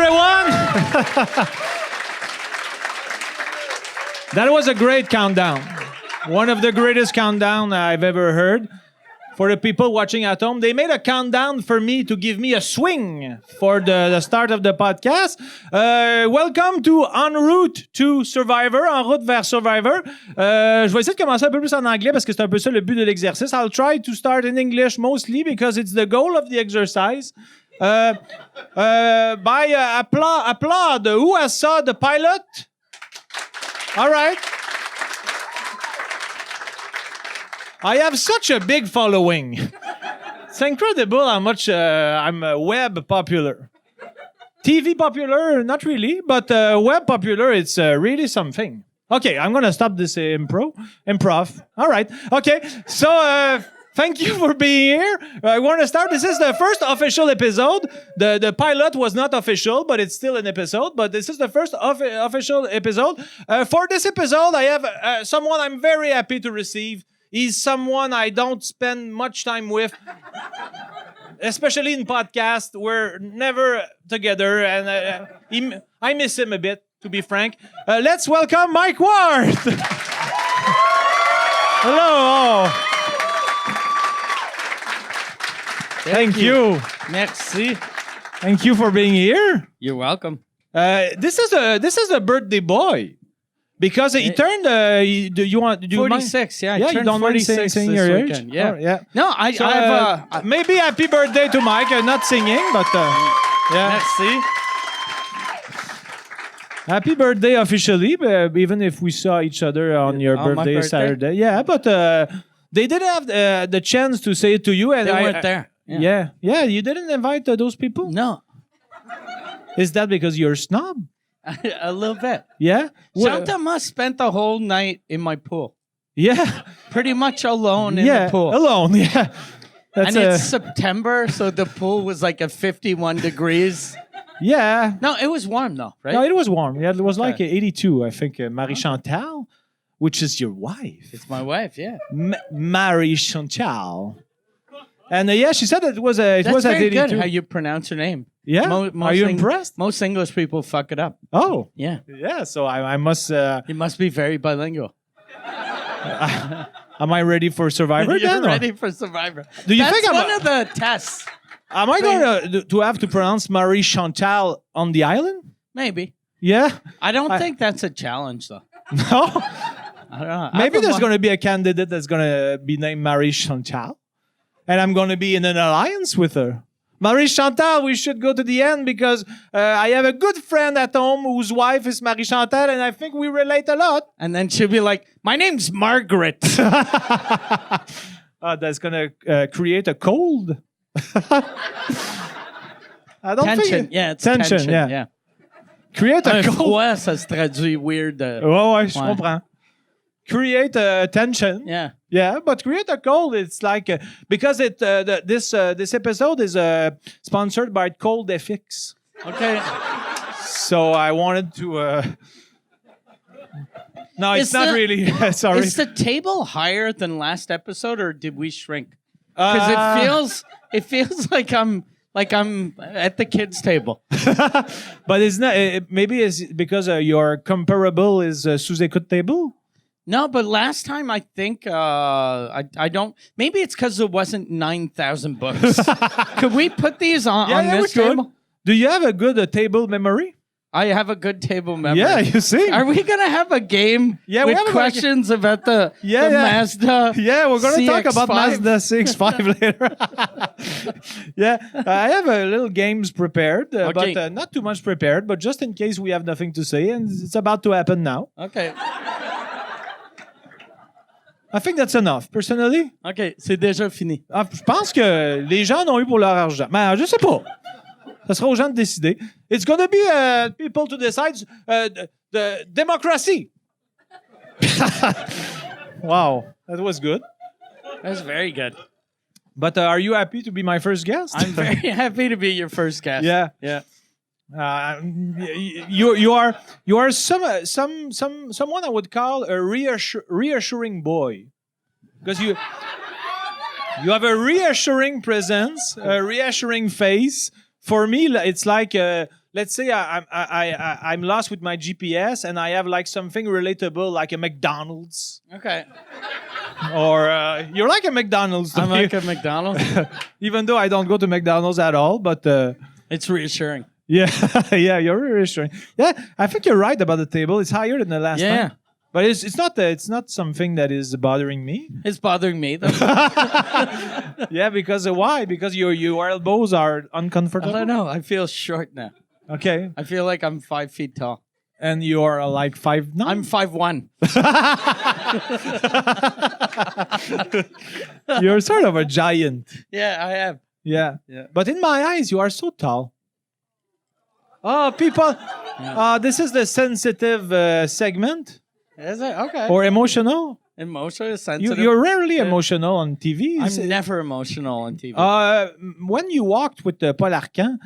everyone. That was a great countdown. One of the greatest countdown I've ever heard. For the people watching at home, they made a countdown for me to give me a swing for the start of the podcast. Welcome to En route to Survivor, en route vers Survivor. Je vais essayer de commencer un peu plus en anglais parce que c'est un peu ça le but de l'exercice. I'll try to start in English mostly because it's the goal of the exercise. By applaud. Who has saw the pilot? All right. I have such a big following. It's incredible how much I'm web popular. TV popular, not really, but web popular, it's really something. Okay, I'm going to stop this improv. All right. Okay, so thank you for being here. I want to start. This is the first official episode. The pilot was not official, but it's still an episode. But this is the first official episode. For this episode, I have someone I'm very happy to receive. He's someone I don't spend much time with, especially in podcasts. We're never together, and I miss him a bit, to be frank. Let's welcome Mike Ward. Hello. Thank you. Merci. Thank you for being here. You're welcome. This is a birthday boy. Because he turned, you want? Do you 46, mind? yeah. You don't mind saying your age? Weekend, yeah. Oh, yeah. No, I have maybe happy birthday to Mike. Not singing, but yeah. Merci. Happy birthday officially, even if we saw each other on your birthday Saturday. Yeah, but they didn't have the chance to say it to you, and they weren't there. Yeah, you didn't invite those people. No. Is that because you're a snob? A little bit. Yeah? Jean-Thomas spent the whole night in my pool. Yeah. Pretty much alone in the pool. Alone, yeah. And it's September, so the pool was like at 51 degrees. Yeah. No, it was warm though, right? No, it was warm. Yeah, it was like 82, I think. Marie Chantal, which is your wife. It's my wife, yeah. Marie Chantal. And yeah, she said it was at 82. That's very good how you pronounce her name. Yeah? Are you impressed? Most English people fuck it up. Oh. Yeah. Yeah, so I must... You must be very bilingual. Am I ready for Survivor You're then? ready for Survivor. Do you That's think one of the tests. Am I going to have to pronounce Marie Chantal on the island? Maybe. Yeah? I don't think that's a challenge, though. No? I don't know. Maybe there's going to be a candidate that's going to be named Marie Chantal. And I'm going to be in an alliance with her. Marie Chantal, we should go to the end because I have a good friend at home whose wife is Marie Chantal, and I think we relate a lot. And then she'll be like, my name's Margaret. That's going to create a cold. I don't tension. think Yeah, it's tension. Yeah. Create a cold. Froid, ça se traduit weird. Ouais, je comprends. Create a tension. Yeah. Yeah, but create a cold. It's like because this episode is sponsored by Cold FX. Okay. So I wanted to. No, it's not really. Sorry. Is the table higher than last episode, or did we shrink? Because it feels like I'm at the kids' table. But it's not. Maybe it's because your comparable is sous-écoute table. No, but last time I think I don't. Maybe it's because it wasn't 9,000 books. Could we put these on this table? Do you have a good table memory? I have a good table memory. Yeah, you see. Are we gonna have a game with questions about the Mazda? Yeah, we're gonna talk about CX-5? Mazda CX-5 later. Yeah, I have a little games prepared, but not too much prepared. But just in case we have nothing to say, and it's about to happen now. Okay. I think that's enough, personally. OK, c'est déjà fini. Je pense que les gens en ont eu pour leur argent. Mais je sais pas. Ça sera aux gens de décider. It's going to be people to decide the democracy. Wow, that was good. That's very good. But are you happy to be my first guest? I'm very happy to be your first guest. Yeah. Yeah. You are someone I would call a reassuring boy, because you have a reassuring presence, a reassuring face, For me, it's like let's say I'm lost with my GPS and I have like something relatable like a McDonald's. Okay. Or you're like a McDonald's to I'm me. like a McDonald's. Even though I don't go to McDonald's at all, but It's reassuring. yeah, yeah, you're reassuring. Yeah, I think you're right about the table. It's higher than the last Yeah. time. But it's not something that is bothering me. It's bothering me though. Yeah, because why? Because your elbows are I uncomfortable. don't know. I feel short now. Okay, I feel like I'm 5 feet tall. and you are like 5'9". I'm 5'1". You're sort of a giant. Yeah, I am. Yeah. Yeah. But in my eyes, you are so tall. Oh, people. This is the sensitive segment Is it? Okay. or emotional. Emotional, sensitive. You're rarely emotional on TV. I'm never emotional on TV. When you walked with Paul Arcand,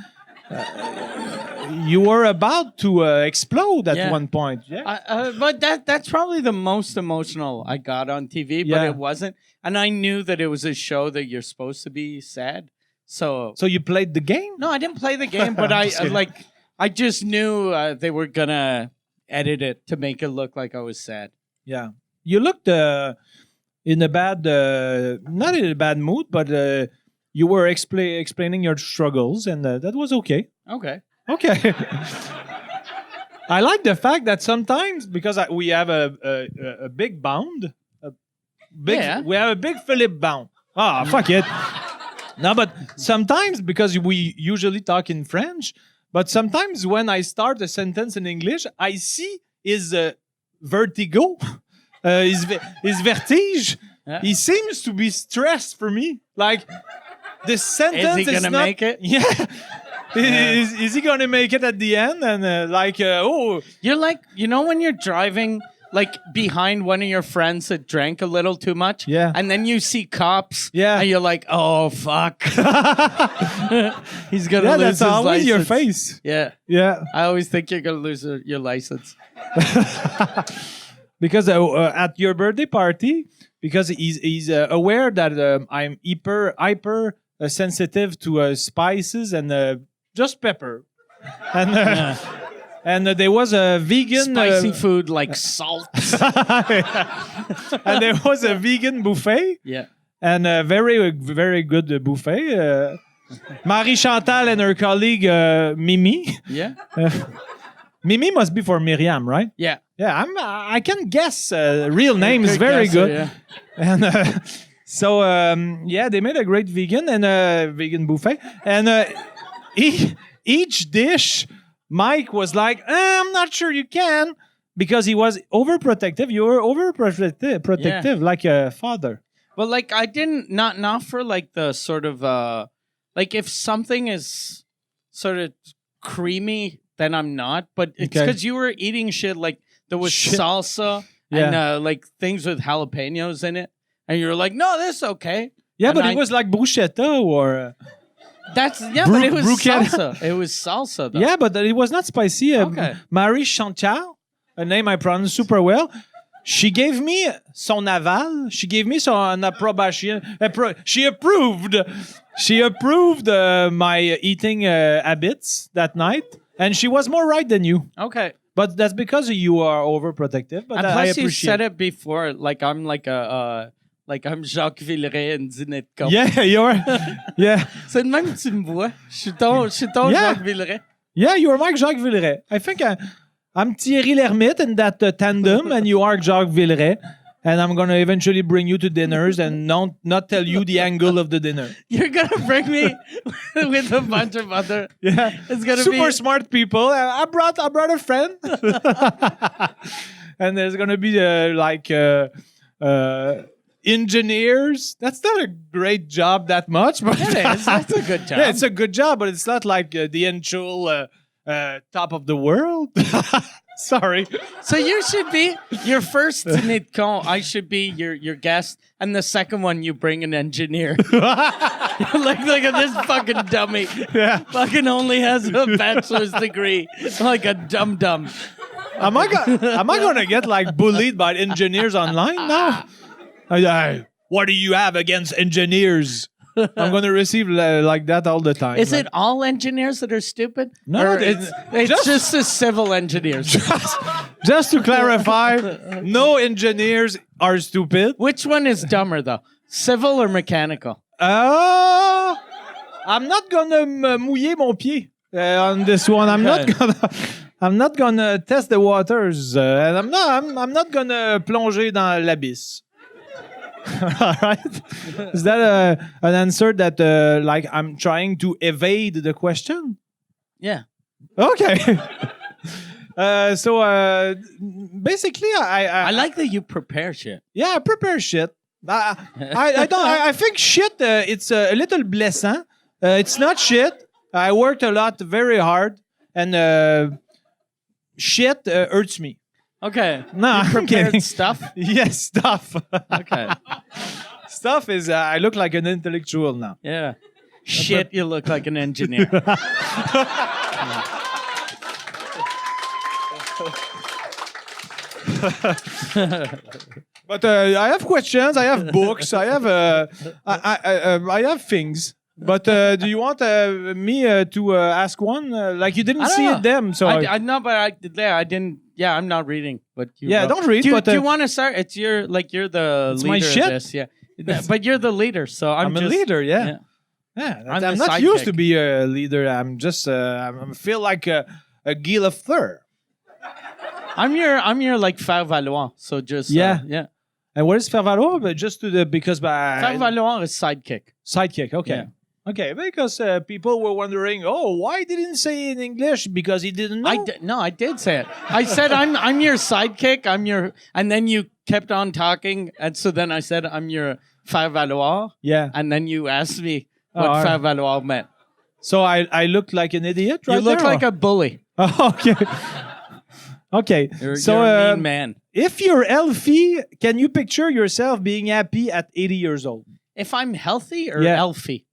you were about to explode at Yeah. one point. Yeah. But that's probably the most emotional I got on TV, but Yeah. it wasn't. And I knew that it was a show that you're supposed to be sad. So So you played the game? no, I didn't play the game, but I'm just kidding. I just knew they were gonna edit it to make it look like I was sad. Yeah. You looked in a bad, not in a bad mood, but you were explaining your struggles, and that was okay. Okay. Okay. I like the fact that sometimes, because we have a big bound, Yeah. we have a big Philip bound. Ah, fuck it. No, but sometimes, because we usually talk in French, but sometimes when I start a sentence in English, I see his vertigo, his vertige. Yeah. He seems to be stressed for me. Like, the sentence Is he gonna not, make it? Yeah. Is he gonna make it at the end? And You're like, when you're driving like behind one of your friends that drank a little too much, Yeah. and then you see cops, Yeah. and you're like, oh fuck, he's gonna yeah, lose that's his always license. your face. Yeah, Yeah, I always think you're gonna lose your license. because at your birthday party, because he's aware that I'm hyper sensitive to spices and just pepper, and and there was a vegan Spicy food like salt. and there was a vegan buffet. Yeah. And a very, very good buffet. Marie Chantal and her colleague Mimi. Yeah. Mimi must be for Miriam, right? Yeah. Yeah, I can guess real names very guesser, good. yeah. And so yeah, they made a great vegan buffet. And each dish, Mike was like, I'm not sure you can, because he was overprotective. You were overprotective, like a father. But like I didn't not for like the sort of like if something is sort of creamy, then I'm not. But it's Okay. because you were eating shit like there was Shit. salsa and like things with jalapenos in it, and you're like, no, that's okay. Yeah, And but I- it was like bruschetta or... That's but it was bruschetta. salsa. It was salsa. Though. Yeah, but it was not spicy. Okay. Marie Chantal, a name I pronounce super well, she gave me son aval. She gave me son approbation. She approved. She approved my eating habits that night, and she was more right than you. Okay. But that's because you are overprotective. But And I plus, you appreciate. said it before. Like I'm like I'm Jacques Villeray and dîner de con. Yeah, you're. Yeah, C'est de même que tu me vois. Je suis ton Yeah. Jacques Villeray. yeah, you're Mike Jacques Villeray. I think I'm Thierry Lhermitte in that tandem, and you are Jacques Villeray. And I'm gonna eventually bring you to dinners and not tell you the angle of the dinner. You're gonna bring me with a bunch of other. Yeah, It's gonna super be smart people. I brought a friend, and there's gonna be engineers. That's not a great job that much, but It is. That's a good job. Yeah, it's a good job, but it's not like the actual top of the world. Sorry. So you should be your first dîner de con. I should be your guest, and the second one you bring an engineer. like this fucking dummy. Yeah. Fucking only has a bachelor's degree. Like a dum dum. Am I gonna get like bullied by engineers online now? What do you have against engineers? I'm going to receive like that all the time. Is it all engineers that are stupid? No, Or it's just the civil engineers. Just to clarify, no engineers are stupid. Which one is dumber, though? Civil or mechanical? I'm not gonna mouiller mon pied on this one. I'm not gonna test the waters, and I'm not gonna plonger dans l'abysse. All right. Is that an answer that like I'm trying to evade the question? Yeah. Okay. So basically, I like that you prepare shit. Yeah, I prepare shit. I think shit. It's a little blessant. It's not shit. I worked a lot, very hard, and shit hurts me. Okay. No, you I'm prepared kidding. stuff? Yes, stuff. Okay. Stuff is. I look like an intellectual now. Yeah. Shit, you look like an engineer. But I have questions. I have books. I have things. But do you want me to ask one? Like you didn't see it them, so I know, but I didn't. Yeah, I'm not reading. But you Yeah, wrote. don't read, Do but, you want to start? It's you're the It's leader my shit. of this. Yeah, but you're the leader, so I'm a just, leader. Yeah. I'm I'm the not used to sidekick. be a leader. I'm just I feel like a Guy Lafleur. I'm your like faire valoir. So just Yeah. yeah. And what is faire valoir? But just to the because by Faire valoir is sidekick. sidekick. Okay. Yeah. Okay, because people were wondering, oh, why didn't say it in English? Because he didn't know. No, I did say it. I said I'm your sidekick. And then you kept on talking, and so then I said I'm your faire valoir, Yeah. and then you asked me what all right. faire valoir meant. So I looked like an idiot, right? You look there, like or? a bully. Oh, okay. Okay. You're So a mean man. if you're healthy, can you picture yourself being happy at 80 years old? If I'm healthy or Yeah. healthy?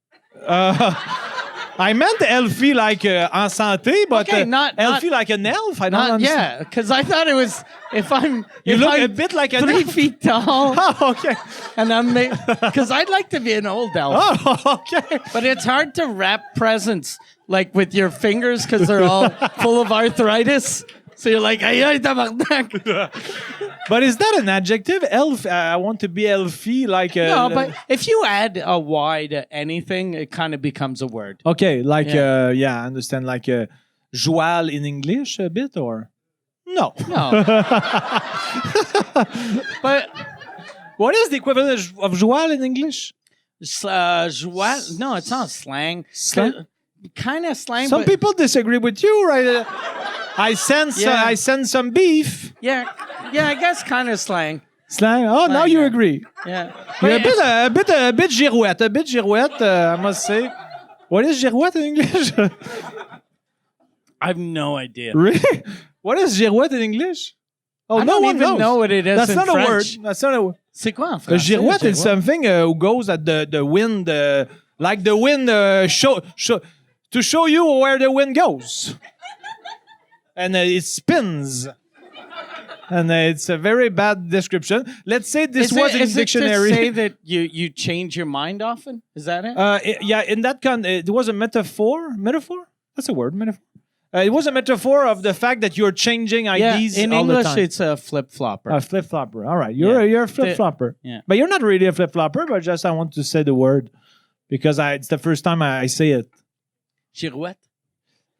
I meant healthy like en santé, but Okay, not healthy like an elf. I don't understand. yeah, because I thought it was if I'm You if look I'm a bit like an 3 elf. feet tall Oh, okay. and I'm because I'd like to be an old elf. Oh, okay. But it's hard to wrap presents like with your fingers because they're all full of arthritis. So you're like, ay, ay, tabarnak. But is that an adjective? Elf. I want to be healthy, like. No, but if you add a Y to anything, it kind of becomes a word. Okay, like Yeah. I understand, like joual in English a bit, or no? No. But What is the equivalent of joual in English? joie, no, it's not slang. Slang? Kind of slang. Some but people disagree with you, right? I sense some beef. Yeah, I guess kind of slang. Slang. Oh, now Slang, you yeah. agree. Yeah. You're But a bit girouette, I must say. What is girouette in English? I have no idea. Really? What is girouette in English? Oh, I no don't one even knows. know what it is That's in not French. a word. That's not a word. C'est quoi en A français? girouette is something who goes at the wind, like the wind to show you where the wind goes. And it spins. And it's a very bad description. Let's say this was in is dictionary. It to say that you change your mind often? Is that it? Yeah, in that it was a metaphor. Metaphor? That's a word. Metaphor. It was a metaphor of the fact that you're changing ideas in all English, the time. it's a flip-flopper. A flip flopper. All right, you're a flip flopper. Yeah. But you're not really a flip flopper. But just I want to say the word because it's the first time I say it. Girouette?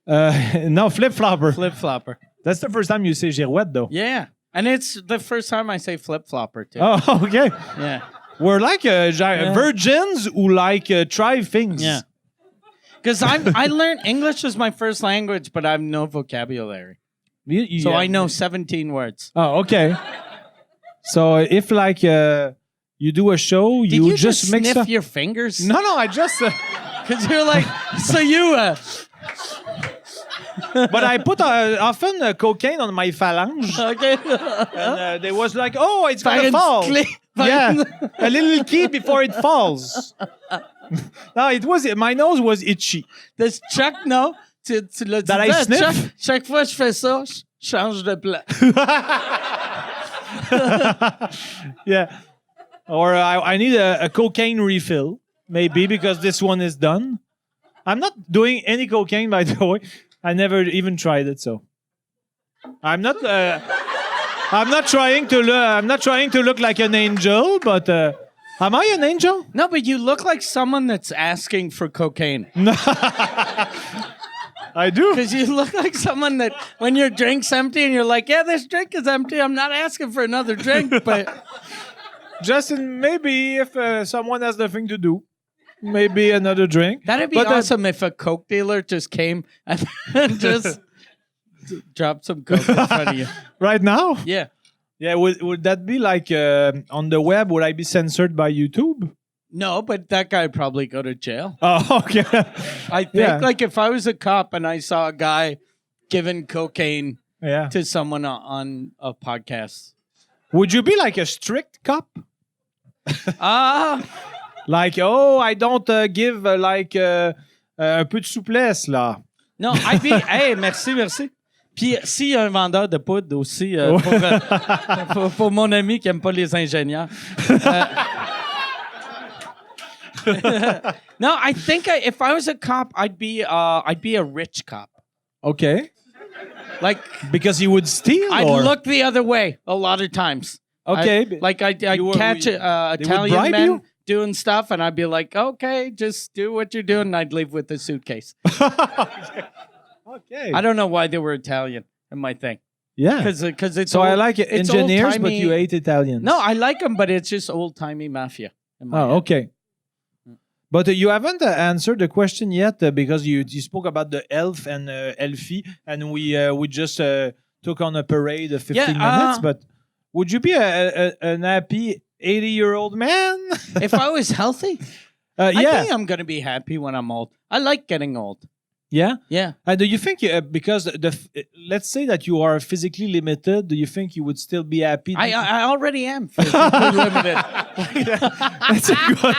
No, flip flopper. Flip-flopper. That's the first time you say girouette, though. Yeah. And it's the first time I say flip-flopper, too. Oh, okay. Yeah. We're like virgins who like try things. Yeah. Because I learned English was my first language, but I have no vocabulary. So I know 17 words. Oh, okay. So if like you do a show, Did you just mix sniff up. your fingers? No, I just. Because you're like, so you... But I put often cocaine on my phalange, okay. and they was like, "Oh, it's gonna fall." Yeah, a little key before it falls. No, it was my nose was itchy. Does Chuck know? Tu l'as dit That I là, sniff? Chuck, chaque fois que je fais ça, je change de plan. Yeah, or I need a cocaine refill. maybe because this one is done. I'm not doing any cocaine, by the way. I never even tried it, so I'm not. I'm not trying to look. I'm not trying to look like an angel, but am I an angel? No, but you look like someone that's asking for cocaine. I do. Because you look like someone that when your drink's empty and you're like, yeah, this drink is empty. I'm not asking for another drink, but Justin, maybe if someone has nothing to do, maybe another drink. that'd be But, awesome if a coke dealer just came and just dropped some coke in front of you. Right now? Yeah. Yeah, would that be like on the web? Would I be censored by YouTube? No, but that guy would probably go to jail. Oh, okay. I think Yeah. like if I was a cop and I saw a guy giving cocaine Yeah. to someone on a podcast. Would you be like a strict cop? Ah, Like, oh, I don't give un peu de souplesse, là. non, I'd be, hey, merci. Puis s'il y a un vendeur de poudre aussi pour mon ami qui aime pas les ingénieurs. No, I think if I was a cop, I'd be a rich cop. Okay. Like Because you would steal? I'd or? look the other way a lot of times. Okay. I'd You were- catch they would Italian bribe men you? doing stuff, and I'd be like, okay, just do what you're doing, and I'd leave with the suitcase. Okay. I don't know why they were Italian in my thing. Yeah. Because it's So I old- like it's engineers, but old-timey- you hate Italians. No, I like them, but it's just old-timey mafia. in my Oh, head. okay. But you haven't answered the question yet because you spoke about the elf and Elfie, and we just took on a parade of 15 minutes. But would you be an happy 80-year-old man? If I was healthy, I yeah. think I'm going to be happy when I'm old. I like getting old. Yeah. Yeah. Do you think because let's say that you are physically limited, do you think you would still be happy? I already am physically limited. That's a good.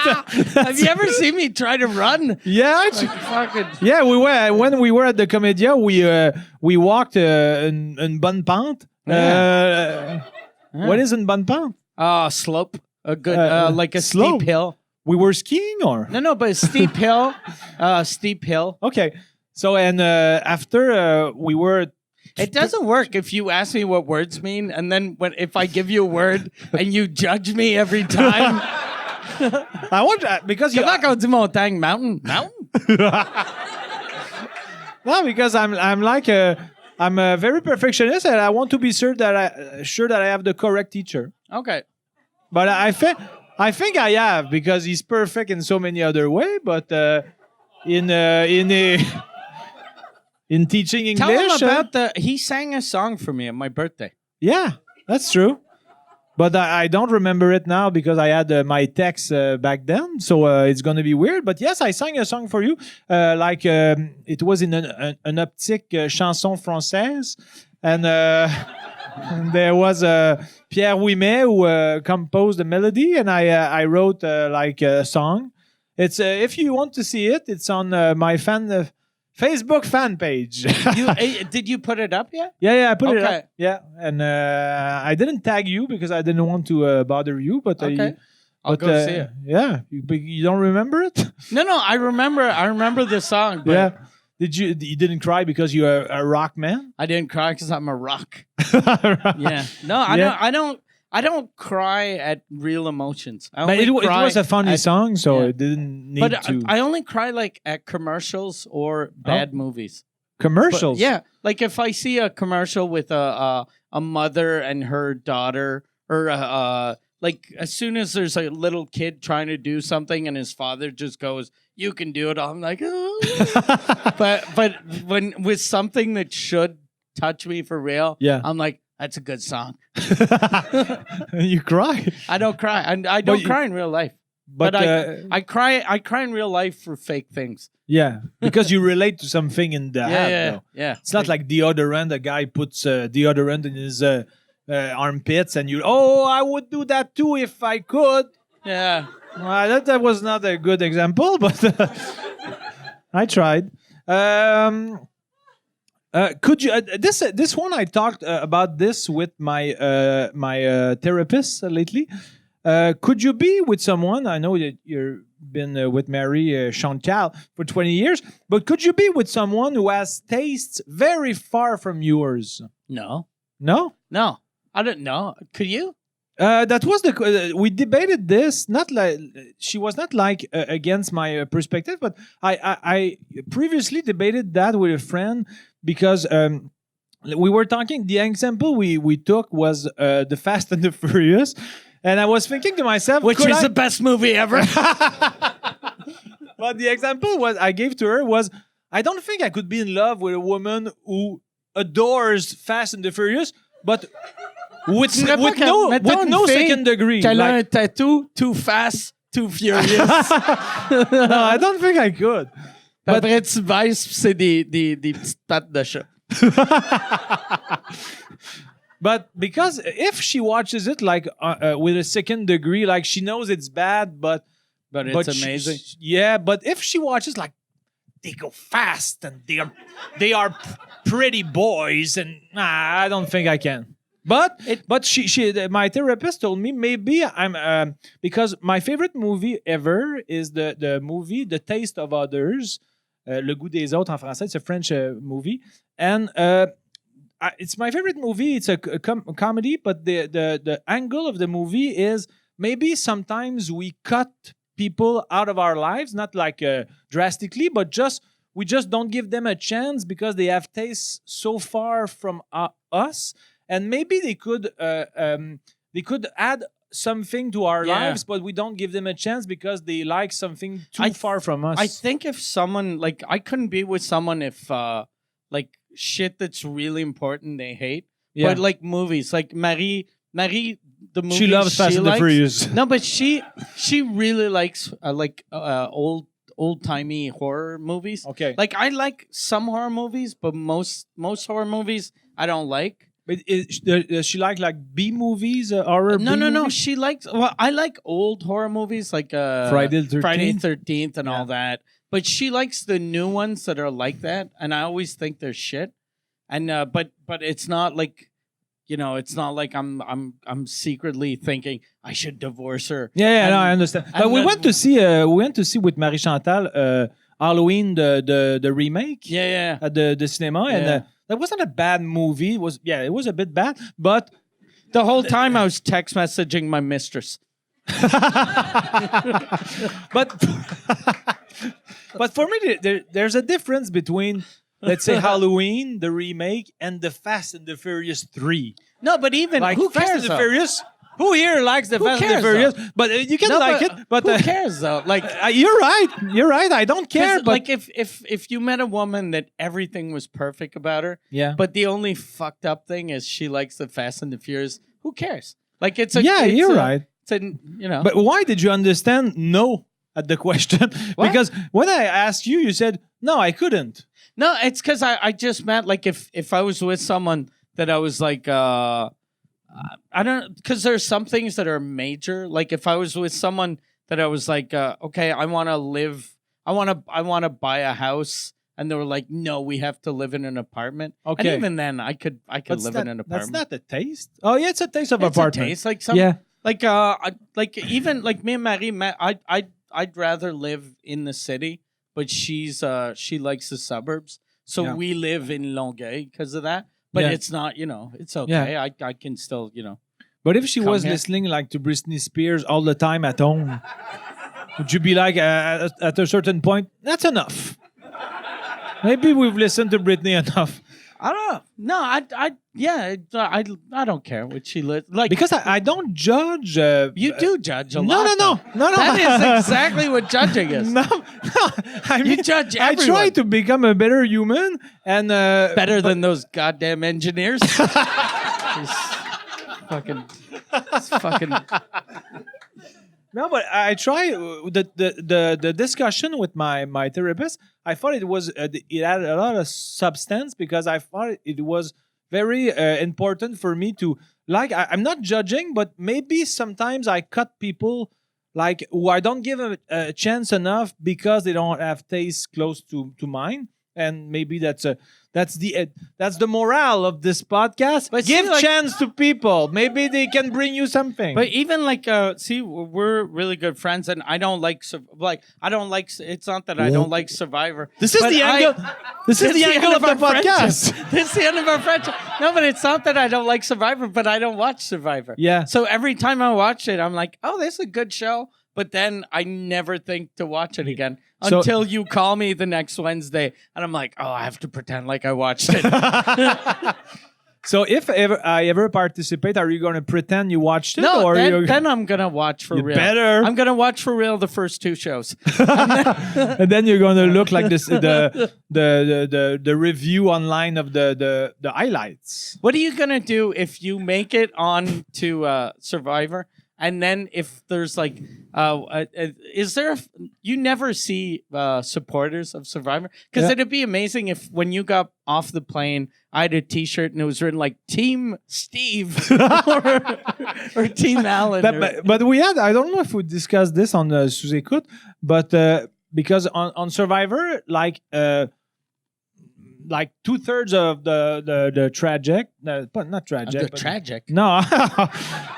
Have you ever seen me try to run? Yeah. Fucking. Yeah, we were when we were at the Comédia. We walked in bonne pente. What is in bonne pente? Slope. A good, like a slope. steep hill. We were skiing, or No, but a steep hill. Steep hill. okay. So and after we were. It doesn't work if you ask me what words mean, and then if I give you a word and you judge me every time. I want because you. Comment on dit montagne? Mountain? No, because I'm like I'm a very perfectionist, and I want to be sure that I have the correct teacher. Okay. But I think I have because he's perfect in so many other way. But in teaching English, Tell him about he sang a song for me at my birthday. yeah, that's true. But I don't remember it now because I had my text back then, so it's gonna be weird. But yes, I sang a song for you, it was in an optique chanson française, and there was Pierre Ouimet who composed the melody, and I wrote a song. It's if you want to see it, it's on my Facebook fan page. Did you put it up yet? Yeah, I put it Okay. up. Yeah, and I didn't tag you because I didn't want to bother you. But Okay. I'll but, go see it. Yeah, you don't remember it? No, I remember the song, but Yeah. You didn't cry because you're a rock man? I didn't cry because I'm a rock. Yeah. Yeah. No, I don't cry at real emotions. I But only it cry was a funny at- song, so yeah. it didn't need But to. I only cry like at commercials or bad movies. But, Commercials. yeah, like if I see a commercial with a mother and her daughter, or like as soon as there's a little kid trying to do something and his father just goes, "You can do it," I'm like, oh. but when with something that should touch me for real, Yeah. I'm like, that's a good song. You cry. I don't cry. I don't you- cry in real life. But I cry in real life for fake things. yeah, because you relate to something in the ad. Though. Yeah. It's not like deodorant. A guy puts deodorant in his armpits, and I would do that too if I could. Yeah. Well, that was not a good example, but I tried. Could you this one I talked about this with my my therapist lately. Could you be with someone? I know that been with Mary Chantal for 20 years. But could you be with someone who has tastes very far from yours? No. No? No. I don't know. Could you? That was we debated this. Not like she was not like against my perspective, but I previously debated that with a friend because we were talking. The example we took was the Fast and the Furious, and I was thinking to myself, Which is the best movie ever. But the example I gave to her was, I don't think I could be in love with a woman who adores Fast and the Furious, but with no second degree. Qu'elle a un tattoo, too fast, too furious. No, I don't think I could. But après, tu baisses, pis c'est des petites pattes de chat. But because if she watches it like with a second degree, like she knows it's bad, but it's amazing. But if she watches like they go fast and they are pretty boys, and I don't think I can. But my therapist told me maybe I'm because my favorite movie ever is the movie The Taste of Others, Le Goût des Autres en français. It's a French movie, and it's my favorite movie. It's a comedy, but the angle of the movie is maybe sometimes we cut people out of our lives, not like drastically, but we just don't give them a chance because they have tastes so far from us. And maybe they could add something to our lives, but we don't give them a chance because they like something too far from us. I think if someone like I couldn't be with someone if like shit that's really important they hate. Yeah. But like movies, like Marie, the movie she loves Fast and the Furious. No, but she really likes old timey horror movies. Okay, like I like some horror movies, but most horror movies I don't like. But does she like B movies, horror? No. Movies? She likes. Well, I like old horror movies like Friday the 13th and all that. But she likes the new ones that are like that, and I always think they're shit. And but it's not like, it's not like I'm secretly thinking I should divorce her. Yeah, no, I understand. But we went to see with Marie Chantal Halloween the remake. Yeah. At the cinema, and that wasn't a bad movie. It was a bit bad, but the whole time I was text messaging my mistress. But for me, there's a difference between, let's say, Halloween, the remake, and the Fast and the Furious 3. No, but even like who Fast cares? and the Furious. Who here likes the Fast and the Furious? Though? But you can like it. But who cares though? Like you're right. I don't care. But like if you met a woman that everything was perfect about her, but the only fucked up thing is she likes the Fast and the Furious. Who cares? Like you're right. It's a, But why did you understand no at the question? Because when I asked you, you said no, I couldn't. No, it's because I just meant like if I was with someone that I was like. I don't, because there's some things that are major. Like if I was with someone that I was like, okay, I want to buy a house, and they were like, no, we have to live in an apartment. Okay, and even then, I could live in an apartment. That's not the taste. Oh yeah, it's a taste of apartment. A taste, like some, like even like me and Marie, I'd rather live in the city, but she likes the suburbs, so we live in Longueuil because of that. But it's not, it's okay. Yeah. I can still, But if she was listening like to Britney Spears all the time at home, would you be like, at a certain point, that's enough? Maybe we've listened to Britney enough. I don't know. No, I don't care what she like, because I don't judge. You do judge a lot. No. That is exactly what judging is. No. You judge everyone. I try to become a better human and better than those goddamn engineers. fucking. No, but I try the discussion with my therapist. I thought it had a lot of substance because I thought it was very important for me to like. I'm not judging, but maybe sometimes I cut people who I don't give a chance enough because they don't have taste close to mine. and maybe that's the morale of this podcast. But Give see, like- chance to people. Maybe they can bring you something. But even like, see, we're really good friends, and I don't like, I don't like. It's not that I don't like Survivor. This is but the angle. This is the angle of the podcast. This is the end of our friendship. No, but it's not that I don't like Survivor, but I don't watch Survivor. Yeah. So every time I watch it, I'm like, oh, this is a good show. But then I never think to watch it again until you call me the next Wednesday, and I'm like, oh, I have to pretend like I watched it. So if I ever participate, are you going to pretend you watched it? No, or then I'm gonna watch for real. Better. I'm gonna watch for real the first 2 shows. And then you're going to look like this the review online of the highlights. What are you gonna do if you make it on to Survivor? And then if there's like, is there? You never see supporters of Survivor, because it'd be amazing if when you got off the plane, I had a T-shirt and it was written like Team Steve or Team Alan. But we had, I don't know if we discussed this on Sous Écoute, but because on Survivor, like 2/3 of the tragic, but not tragic. The tragic. No,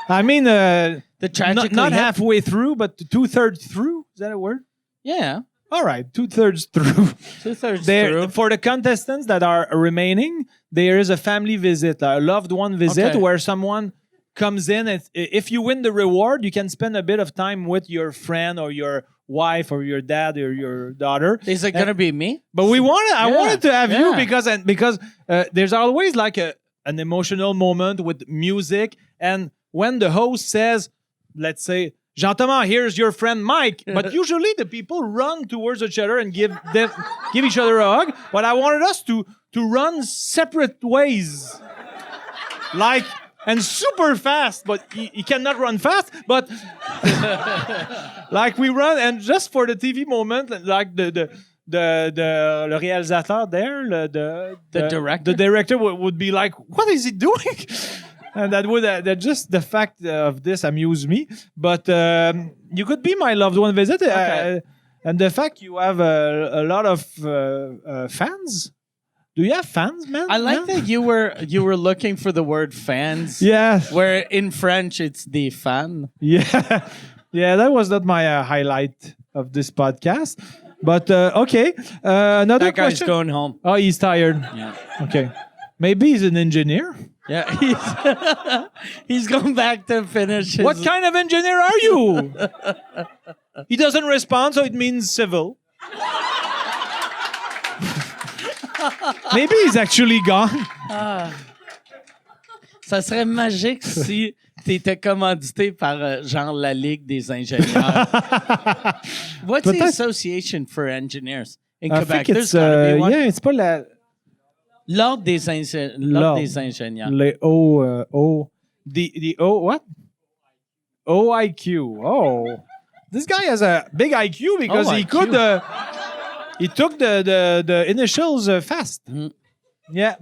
I mean The tragic. not halfway through, but 2/3 through. Is that a word? Yeah. All right, 2/3 through. 2/3 There, through. for the contestants that are remaining, there is a family visit, a loved one visit, Okay. where someone comes in. And if you win the reward, you can spend a bit of time with your friend or your wife or your dad or your daughter. Is it gonna be me? But I wanted to have you Yeah. because there's always like an emotional moment with music, and when the host says, let's say, Jean-Thomas, here's your friend Mike. But usually the people run towards each other and give each other a hug. But I wanted us to run separate ways. And super fast, but he cannot run fast. But like we run, and just for the TV moment, like the le réalisateur there, the director would be like, "What is he doing?" And that would just the fact of this amused me. But you could be my loved one visit, Okay. and the fact you have a lot of fans. Do you have fans, man? I like that you were looking for the word fans. Yeah, Where in French it's the fan. yeah, yeah. That was not my highlight of this podcast. But okay, another That guy's question. going home. Oh, he's tired. Yeah. Okay, maybe he's an engineer. Yeah. He's going back to finish his... What kind of engineer are you? He doesn't respond, so it means civil. Maybe he's actually gone. Ça serait magique si t'étais commandité par genre la Ligue des ingénieurs. What's the Peut-être. Association for Engineers in I Quebec? think it's There's gotta be one. yeah, it's pas la L'Ordre des ingénieurs. the O what? OIQ. Oh, this guy has a big IQ because he OIQ. could. He took the initials fast. Mhm. Yeah.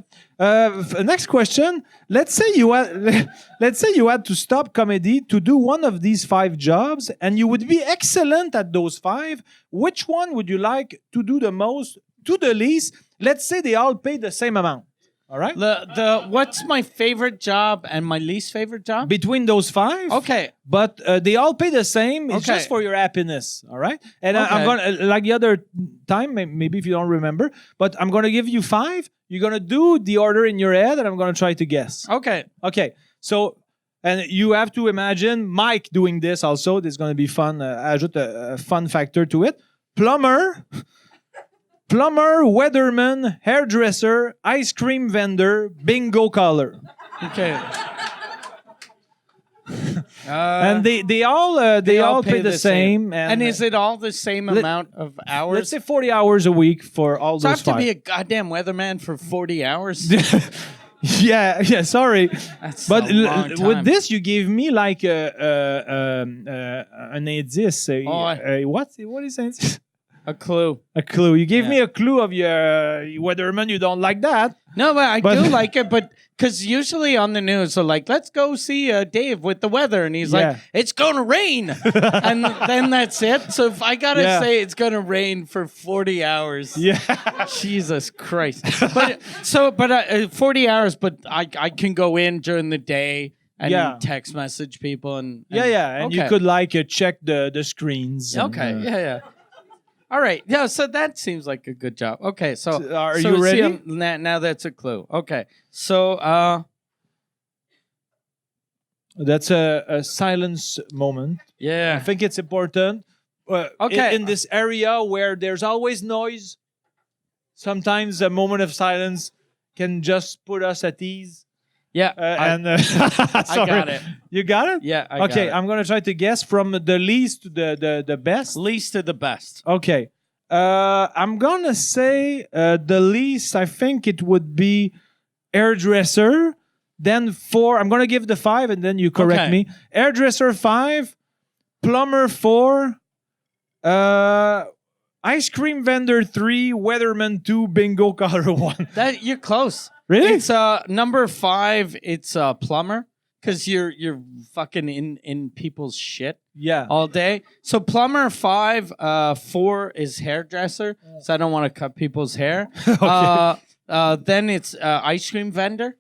Next question. Let's say you had to stop comedy to do one of these 5 jobs, and you would be excellent at those 5. Which one would you like to do the most to the least? Let's say they all pay the same amount. All right. What's my favorite job and my least favorite job? Between those 5. Okay. But they all pay the same. It's Okay. just for your happiness, all right? And I'm Okay. going to, like the other time, maybe if you don't remember, but I'm going to give you 5. You're going to do the order in your head, and I'm going to try to guess. Okay. Okay. So, and you have to imagine Mike doing this also. This is going to be fun. Ajoute a fun factor to it. Plumber, weatherman, hairdresser, ice cream vendor, bingo caller. Okay. And they all pay the same. And is it all the same amount of hours? Let's say 40 hours a week for all So I those have to 5. be a goddamn weatman for 40 hours? yeah, sorry. That's But a long time. with this, you gave me like an indice. What is it? A clue. A clue. You gave me a clue of your weatherman. You don't like that. No, but I do like it. But because usually on the news, they're like, let's go see Dave with the weather. And he's like, it's going to rain. And then that's it. So if I got to say it's going to rain for 40 hours. Yeah. Jesus Christ. But 40 hours, but I can go in during the day and text message people. And you could like check the screens. Okay. Yeah. All right. Yeah, so that seems like a good job. Okay, so are you ready? See, now that's a clue. Okay. So that's a silence moment. Yeah. I think it's important. In this area where there's always noise, sometimes a moment of silence can just put us at ease. Yeah. I got it. You got it? Yeah, I got it. I'm going to try to guess from the least to the best. Least to the best. Okay. I'm going to say the least, I think it would be hairdresser. Then 4. I'm going to give the 5 and then you correct me. Hairdresser 5. Plumber 4. Ice cream vendor 3. Weatherman 2. Bingo caller 1. That you're close. Really? It's number 5. It's plumber because you're fucking in people's shit. Yeah. All day. So plumber 5. 4 is hairdresser. So I don't want to cut people's hair. Then it's ice cream vendor.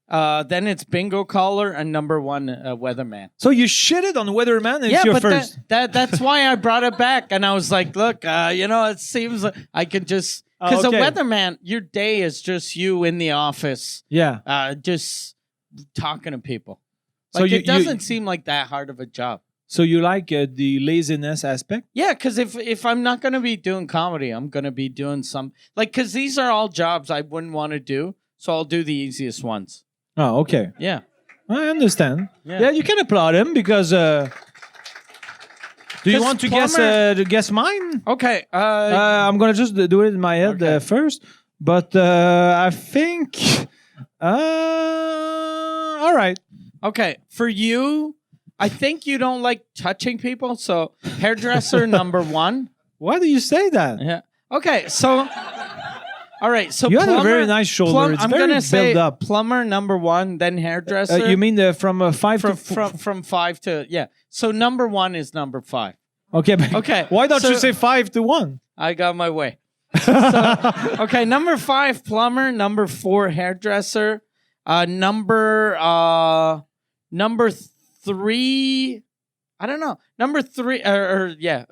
Then it's bingo caller and number 1 weatherman. So you shitted on weatherman. It's your first. That's why I brought it back, and I was like, look, it seems like I could just. Because a weatherman, your day is just you in the office. Yeah. Just talking to people. So it doesn't seem like that hard of a job. So you like the laziness aspect? Yeah, because if I'm not going to be doing comedy, I'm going to be doing some... because these are all jobs I wouldn't want to do, so I'll do the easiest ones. Oh, okay. Yeah. I understand. Yeah, you can applaud him because... do you want to guess mine? Okay. I'm gonna just do it in my head first, but I think. All right. Okay, for you, I think you don't like touching people, so hairdresser number 1. Why do you say that? Yeah. Okay, so. All right, so you have a very nice shoulder. It's very built up. Plumber number 1, then hairdresser. You mean from 5 to from 5 to So number 1 is number 5. Okay. Okay. Why don't you say 5 to 1? I got my way. Okay, number 5 plumber, number 4 hairdresser, number 3. I don't know. Number 3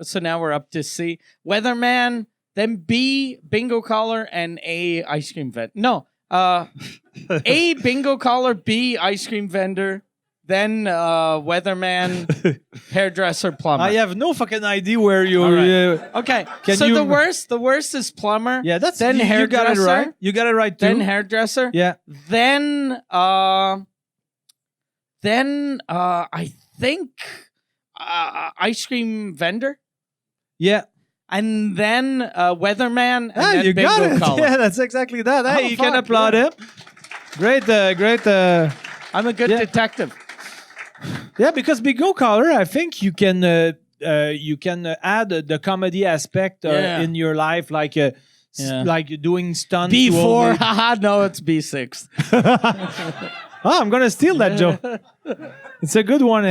So now we're up to C. Weatherman. Then B, bingo caller, and A, ice cream vendor. No, A, bingo caller, B, ice cream vendor, then weatherman, hairdresser, plumber. I have no fucking idea where you... Right. Okay, the worst is plumber. Yeah, that's... Then hairdresser. You got it right. You got it right, too. Then hairdresser. Yeah. Then I think ice cream vendor. Yeah. And then weatherman, and then you bingo got it. caller. Yeah, that's exactly that. Hey, you can applaud him. Great. I'm a good detective. Yeah, because bingo caller, I think you can add the comedy aspect in your life, like doing stunts. B4, haha, no, it's B6. I'm gonna steal that joke. It's a good one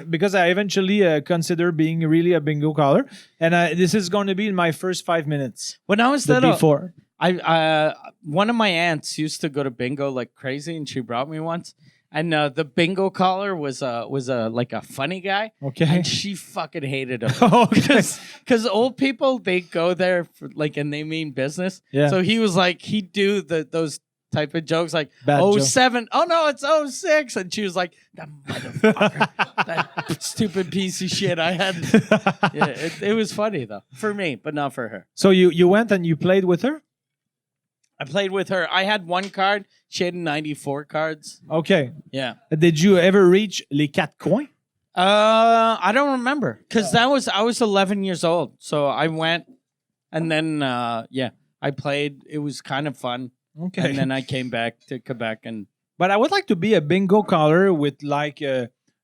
because I eventually consider being really a bingo caller, and this is going to be in my first 5 minutes. When I was little, before one of my aunts used to go to bingo like crazy, and she brought me once. And the bingo caller was like a funny guy. Okay. And she fucking hated him. Okay. Because old people, they go there for, and they mean business. Yeah. So he was like, he'd do those type of jokes like, Bad 07. Oh, no, it's 06. And she was like, that motherfucker. That stupid piece of shit I had. Yeah, it was funny, though. For me, but not for her. So you went and you played with her? I played with her. I had 1 card. She had 94 cards. Okay. Yeah. Did you ever reach les 4 coins? I don't remember because I was 11 years old. So I went and then, I played. It was kind of fun. Okay. And then I came back to Quebec. But I would like to be a bingo caller with like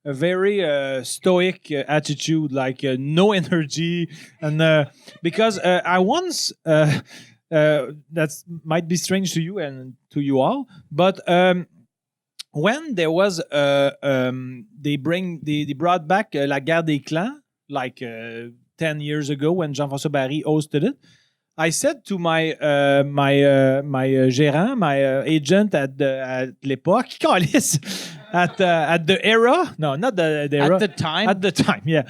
a very stoic attitude, like no energy, and because I once that might be strange to you and to you all, but when there was they brought back La Guerre des Clans like 10 years ago when Jean-François Barry hosted it. I said to my gérant, my agent at l'époque, calice, at the era. No, not the era. At the time? At the time, yeah.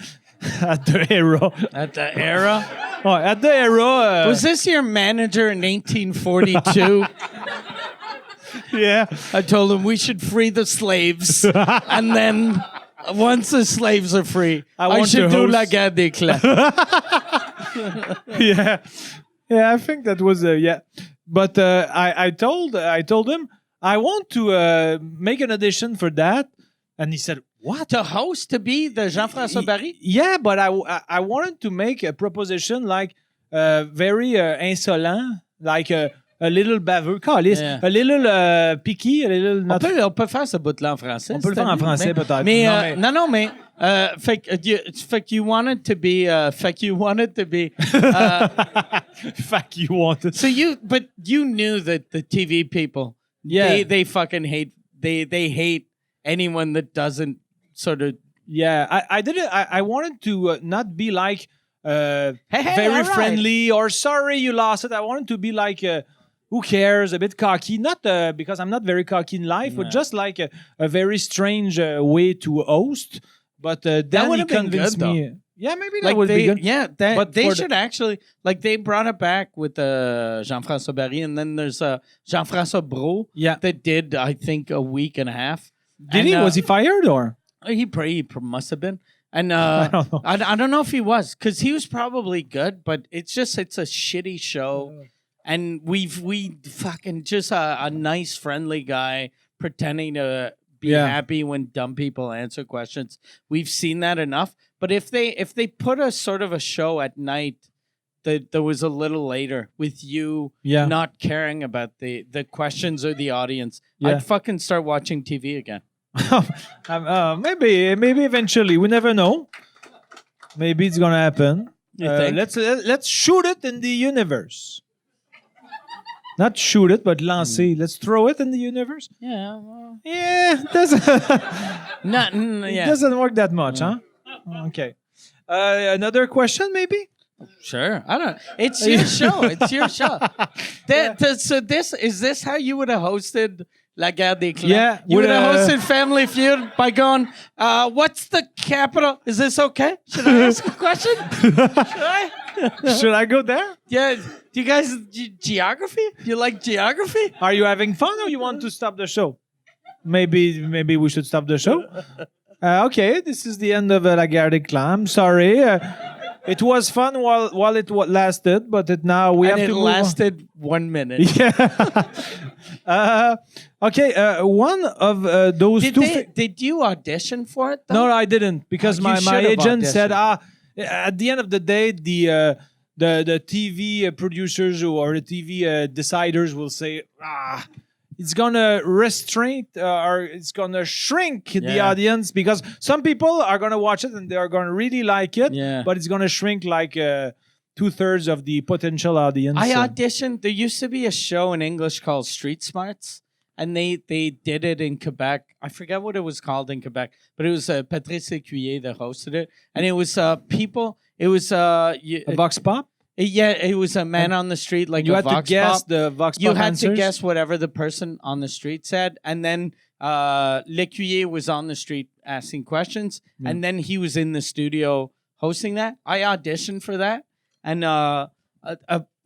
At the era. At the era? Oh, at the era. Was this your manager in 1842? Yeah. I told him we should free the slaves. And then once the slaves are free, I should do La Guerre des Clans. Yeah. Yeah, I think that was yeah. But I told him I want to make an audition for that, and he said, "What? To host, to be the Jean-François Barry?" Yeah, but I wanted to make a proposition like very insolent, like a little baveux, calice, Yeah. a little picky, a little. On peut faire ce bout-là en français. On peut le faire en français peut-être. Mais non, mais fait que you wanted to be fuck you wanted. So but you knew that the TV people, Yeah. they fucking hate they hate anyone that doesn't sort of. Yeah, I did it. I wanted to not be like Hey, very all right. friendly or sorry you lost it. I wanted to be like who cares, a bit cocky. Not because I'm not very cocky in life, but just like a very strange way to host. But then he would've been convinced good, me. Yeah, maybe that Like would be good. Yeah, But they for should actually like they brought it back with Jean-François Barry, and then there's Jean-François Brault Yeah. that did I think a week and a half. Did he? Was he fired or? He must have been. And I don't know. I don't know if he was because he was probably good, but it's a shitty show, and we fucking just a nice friendly guy pretending to be happy when dumb people answer questions. We've seen that enough. But if they put a sort of a show at night that was a little later with you not caring about the questions or the audience, I'd fucking start watching TV again. Maybe eventually. We never know. Maybe it's gonna happen. You think? Let's shoot it in the universe. Not shoot it, but lancer. Let's throw it in the universe. Yeah. Well, Yeah, it doesn't. yeah. It doesn't work that much, huh? Okay. Another question, maybe. Sure. I don't. It's your show. It's your show. So is this how you would have hosted La Guerre des Clans? Yeah, You would have with, hosted Family Feud by going, what's the capital? Is this okay? Should I ask a question? Should I? Should I go there? Yeah. Do you guys geography? Do you like geography? Are you having fun, or you want to stop the show? Maybe we should stop the show. Okay, this is the end of La Guerre des Clans. I'm sorry. It was fun while it lasted, but now we have to move on. lasted 1 minute. Yeah. Okay. One of those Did you audition for it? Though? No, I didn't because You my should have agent said, auditioned. at the end of the day, the TV producers or the TV deciders will say, it's gonna restrain or it's gonna shrink the audience because some people are gonna watch it and they are gonna really like it, but it's gonna shrink like 2/3 of the potential audience. I auditioned. There used to be a show in English called Street Smarts, and they did it in Quebec. I forget what it was called in Quebec, but it was Patrice Écuyer that hosted it, and it was people. It was a Vox Pop. It was a man on the street, like you a had Vox to guess Pop. the Vox Pop You had answers? to guess whatever the person on the street said, and then L'Écuyer was on the street asking questions, and then he was in the studio hosting that. I auditioned for that, and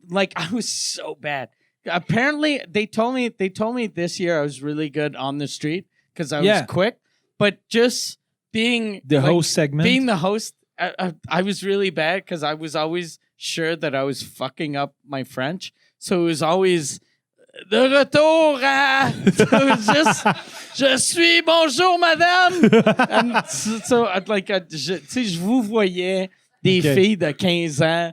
like I was so bad. Apparently, they told me this year I was really good on the street because I was quick, but just being the host segment, being the host, I was really bad because I was always sure that I was fucking up my French. So it was always de retour à. It was just je suis bonjour madame. And so I'd like je vous voyais des filles de 15 ans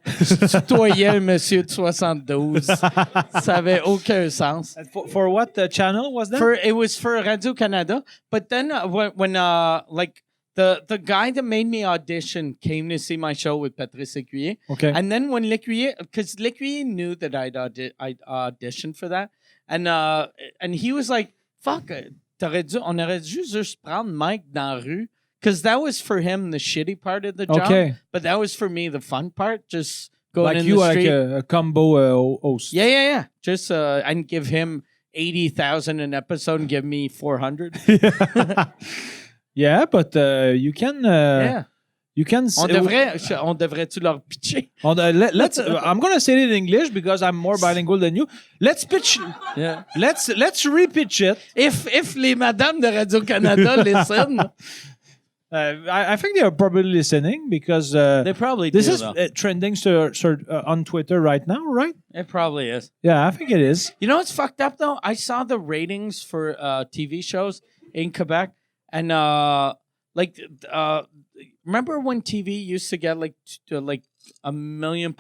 tutoyer un monsieur de 72. Ça avait aucun sens. For what channel was that? It was for Radio Canada. But then when like the guy that made me audition came to see my show with Patrice Lécuyer. Okay. And then when Lécuyer, because Lécuyer knew that I'd auditioned for that, and he was like, "Fuck, on aurait dû juste prendre Mike dans la rue," because that was for him the shitty part of the job. Okay. But that was for me the fun part, just going Like in you the street. like a combo host. Yeah. Just and give him 80,000 an episode and give me 400. Yeah, but you can. Yeah. You can. On devrait-tu leur pitcher? Let's. I'm gonna say it in English because I'm more bilingual than you. Let's pitch. Yeah. Let's repitch it. If les madames de Radio-Canada listen, I think they are probably listening because they probably this do, is though. trending on Twitter right now, right? It probably is. Yeah, I think it is. You know what's fucked up though? I saw the ratings for TV shows in Quebec, and remember when TV used to get like 1.5 million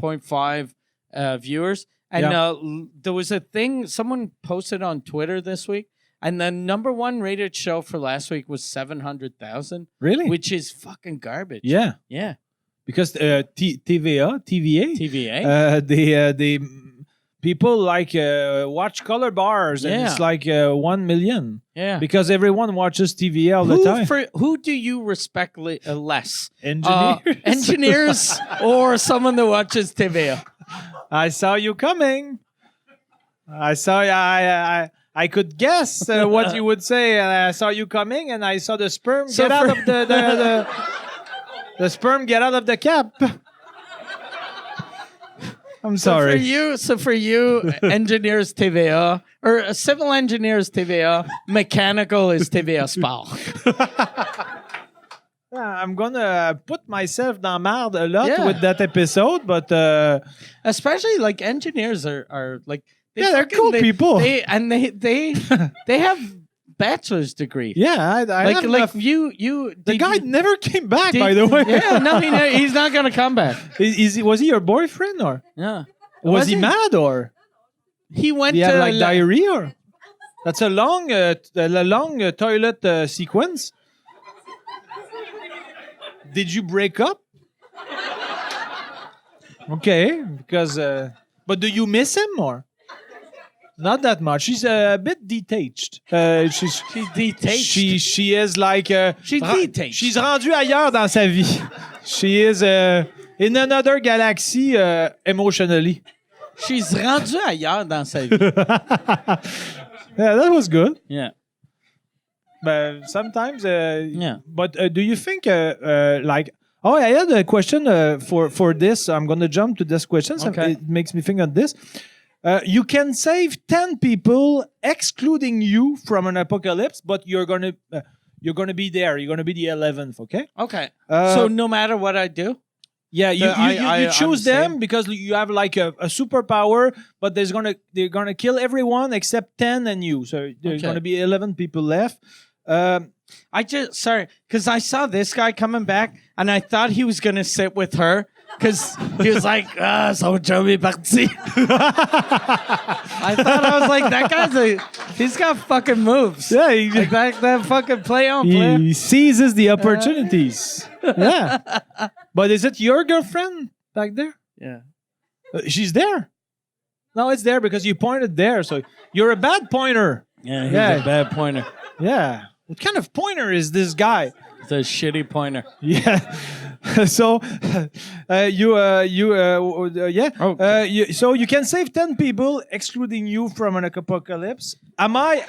viewers, and there was a thing someone posted on Twitter this week, and the number one rated show for last week was 700,000, Really? which is fucking garbage. Yeah, because TVA, they people like watch color bars, and it's like 1 million. Yeah, because everyone watches TVA all the time. Who do you respect less? Engineers, engineers, or someone that watches TVA? I saw you coming. I could guess what you would say, and I saw you coming, and I saw the sperm get out of the sperm get out of the cap. I'm sorry. So for you, engineers TVA, or civil engineers TVA, mechanical is TVA Sport. I'm gonna put myself dans marde a lot with that episode, but especially like engineers are like they're cool people. They have bachelor's degree. Yeah, I have enough. The guy never came back, by the way. Yeah, no, he's not gonna come back. Was he your boyfriend or? Yeah. Was he mad or? He went to like diarrhea or? That's a long toilet sequence. Did you break up? Okay, because but do you miss him or? Not that much. She's a bit detached. She's detached. She is like she's detached. She's rendue ailleurs dans sa vie. She is in another galaxy emotionally. She's rendue ailleurs dans sa vie. Yeah, that was good. Yeah. But sometimes yeah. But do you think like I had a question for this. I'm going to jump to this question. Okay. It makes me think of this. You can save 10 people, excluding you, from an apocalypse, but you're gonna be there. You're gonna be the 11th. Okay. Okay. So no matter what I do. Yeah, you choose them because you have like a superpower, but they're gonna kill everyone except 10 and you. So there's gonna be 11 people left. Because I saw this guy coming back, and I thought he was gonna sit with her. Because he was like, son chum est parti. I thought, I was like, that guy's he's got fucking moves. Yeah, like that fucking play on play. He seizes the opportunities. Yeah. But is it your girlfriend back there? Yeah. She's there. No, it's there because you pointed there. So you're a bad pointer. Yeah, he's a bad pointer. Yeah. What kind of pointer is this guy? It's a shitty pointer. Yeah. So so you can save 10 people, excluding you, from an apocalypse. Am I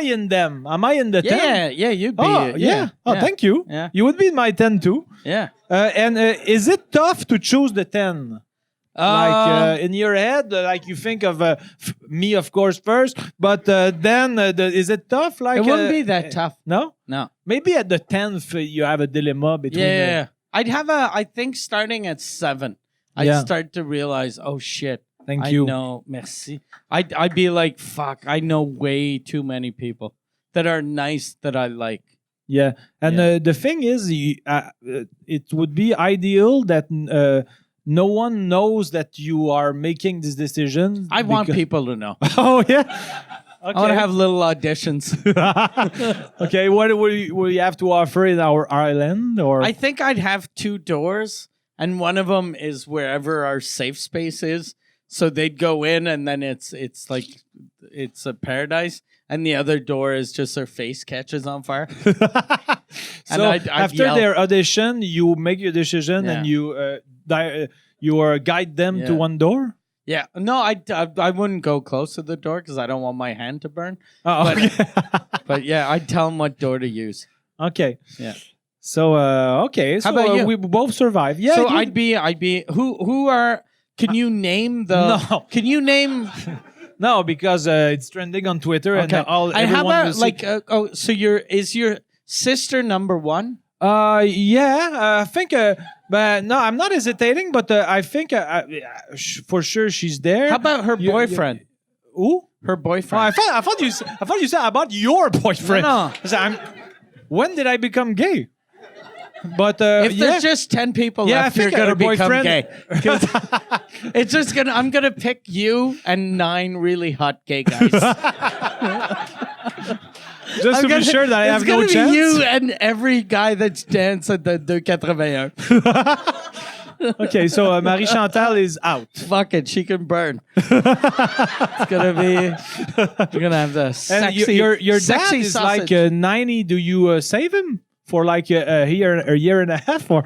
in them? Am I in the 10? Yeah, you'd be. Oh, yeah. Oh, thank you. Yeah. You would be in my 10 too. Yeah. And is it tough to choose the 10? Like in your head, like you think of me, of course, first, but then is it tough? Like it wouldn't be that tough. No? No. Maybe at the 10th, you have a dilemma between... Yeah. I'd have I think starting at 7, I'd start to realize, oh, shit. Thank you. I know, merci. I'd be like, fuck, I know way too many people that are nice that I like. Yeah. And the thing is, it would be ideal that... no one knows that you are making this decision. I want people to know. Oh, yeah? I want to have little auditions. Okay, what will you have to offer in our island? Or I think I'd have 2 doors, and one of them is wherever our safe space is. So they'd go in, and then it's like it's a paradise, and the other door is just their face catches on fire. So I'd after yell. their audition, you make your decision and Yeah. you guide them to Yeah. one door. Yeah, no, I wouldn't go close to the door because I don't want my hand to burn. Oh, okay. But yeah, I'd tell them what door to use. Okay. Yeah. So okay. So How about you? we both survive. Yeah. So you- I'd be who are? Can you name the? No. Can you name? No, because it's trending on Twitter and all. And how everyone will about see- like so is your sister number 1? Yeah, I think, but no, I'm not hesitating, but I think for sure she's there. How about her You- boyfriend? Who? Her Oh, boyfriend. I thought you said about your boyfriend. No. So when did I become gay? But If yeah. there's just 10 people Yeah, I left, you're think her gonna become boyfriend- gay. 'Cause it's just I'm gonna pick you and 9 really hot gay guys. just to be sure that I have no It's chance. gonna be you and every guy that's danced at the 281. Okay, so Marie Chantal is out. Fuck it, she can burn. It's gonna be. You're gonna have the And sexy. your dad sexy is sausage. like 90. Do you save him for like a year and a half? Or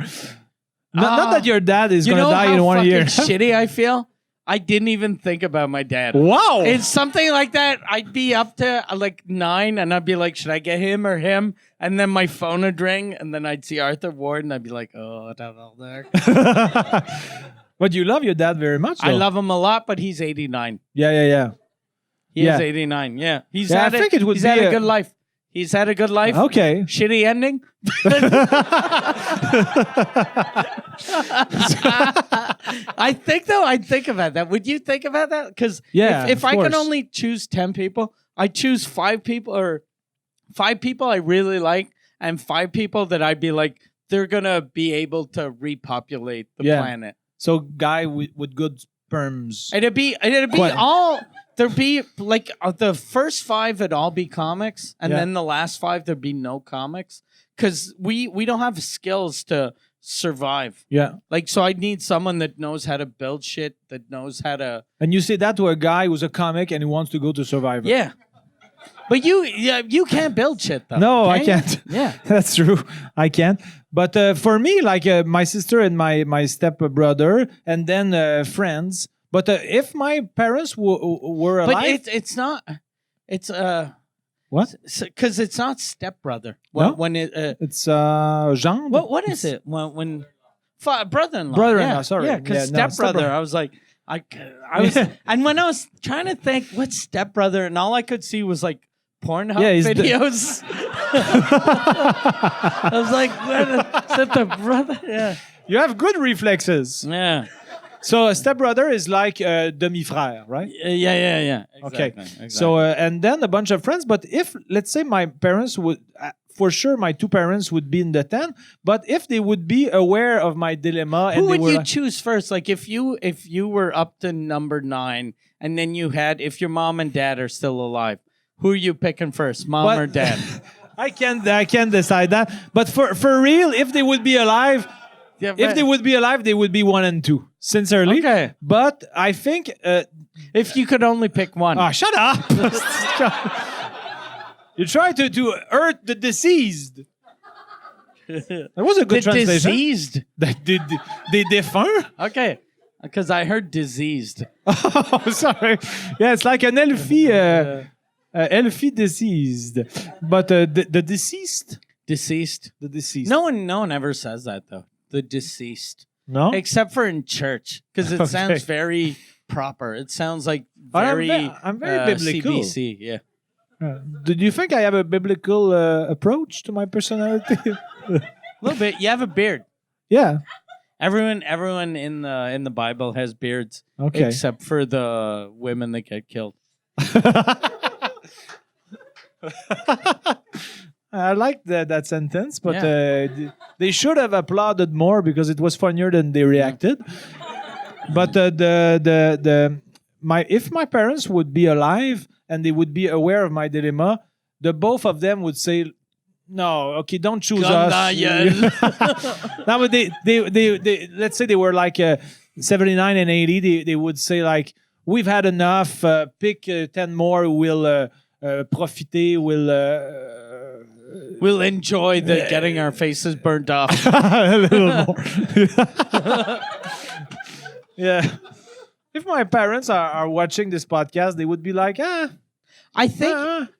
not that your dad is you going to know die how in 1 fucking year. shitty I feel. I didn't even think about my dad. Wow. It's something like that. I'd be up to like 9, and I'd be like, "Should I get him or him?" And then my phone would ring, and then I'd see Arthur Ward, and I'd be like, "Oh, that's there." But you love your dad very much, I though. love him a lot, but he's 89. Yeah. He Yeah. is 89. Yeah, he's Yeah, had I think it would he's be had a a- good life. He's had a good life. Okay. Shitty ending. I think about that. Would you think about that? Because Yeah, if of I could course. only choose 10 people, I choose 5 people or 5 people I really like and 5 people that I'd be like, they're gonna be able to repopulate the Yeah. planet. So guy with good sperms. It'd be Quite- all there'd be like the first 5 would all be comics, and Yeah. then the last 5 there'd be no comics because we don't have skills to survive. Yeah. Like, so I need someone that knows how to build shit, that knows how to. And you say that to a guy who's a comic and he wants to go to Survivor. Yeah. But you can't build shit though. No, I can you? can't. Yeah. That's true. I can't. But for me, like my sister and my step brother, and then friends. But if my parents were alive, But it's not. It's what? because it's not stepbrother. No? When it It's Jean. what is it when brother-in-law? Brother-in-law, yeah. sorry. Yeah, because Yeah, no, stepbrother. stepbrother. I was like, I was, and when I was trying to think what stepbrother, and all I could see was like Pornhub Yeah, he's the- videos. I was like, is that the brother? Yeah, You have good reflexes. yeah, So a stepbrother is like a demi-frère, right? yeah. Okay. Exactly. So and then a bunch of friends. But if let's say my parents would, for sure, my 2 parents would be in the 10. But if they would be aware of my dilemma, who and would they were you like, choose first? Like if you were up to number 9, and then you had if your mom and dad are still alive, who are you picking first, mom But- or dad? I can't decide that. But for real, if they would be alive, Yeah, if they would be alive, they would be 1 and 2 sincerely. Okay. But I think. If you could only pick one. Shut up! You try to hurt the deceased. That was a good The translation. diseased. Des défunts? Okay. Because I heard diseased. Oh, sorry. Yeah, it's like an elfie deceased. But the deceased? Deceased. The deceased. No one ever says that though. The deceased. No? Except for in church. Because it Okay. sounds very proper. It sounds like I'm very I'm very biblical. CBC, yeah. Do you think I have a biblical approach to my personality? A little bit. You have a beard. Yeah. Everyone in the Bible has beards. Okay. Except for the women that get killed. I like that sentence, but Yeah. they should have applauded more because it was funnier than they reacted. But if my parents would be alive and they would be aware of my dilemma, the both of them would say, "No, okay, don't choose us." Now, but they let's say they were like 79 and 80. They would say like, "We've had enough. Pick 10 more. We'll profiter. We'll enjoy the getting our faces burnt off." A little more." Yeah. If my parents are watching this podcast, they would be like, I think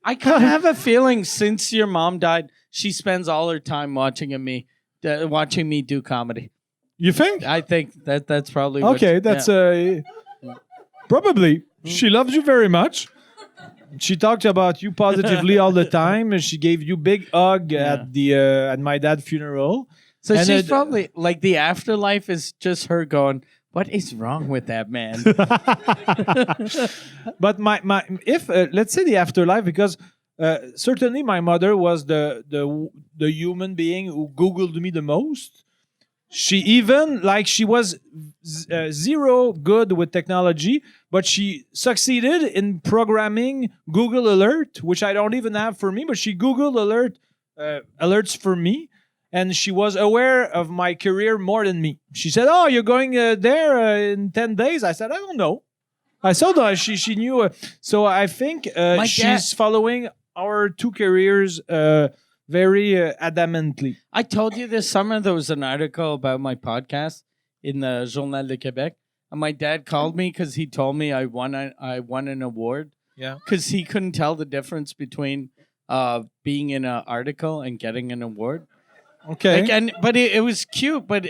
I kind of have a feeling since your mom died, she spends all her time watching me do comedy. You think? I think that's probably Okay, that's probably. She loves you very much. She talked about you positively all the time. And she gave you big hug at my dad's funeral. So and she's probably like the afterlife is just her going, "What is wrong with that man?" But if let's say the afterlife, because certainly my mother was the human being who Googled me the most. She even she was zero good with technology, but she succeeded in programming Google Alert, which I don't even have for me. But she Google alerts for me. And she was aware of my career more than me. She said, "Oh, you're going there in 10 days." I said, "I don't know." I saw that she knew. So I think she's following our two careers very adamantly. I told you this summer there was an article about my podcast in the Journal de Québec. And my dad called me because he told me I won an award. Yeah. Because he couldn't tell the difference between being in an article and getting an award. Okay. But it was cute, but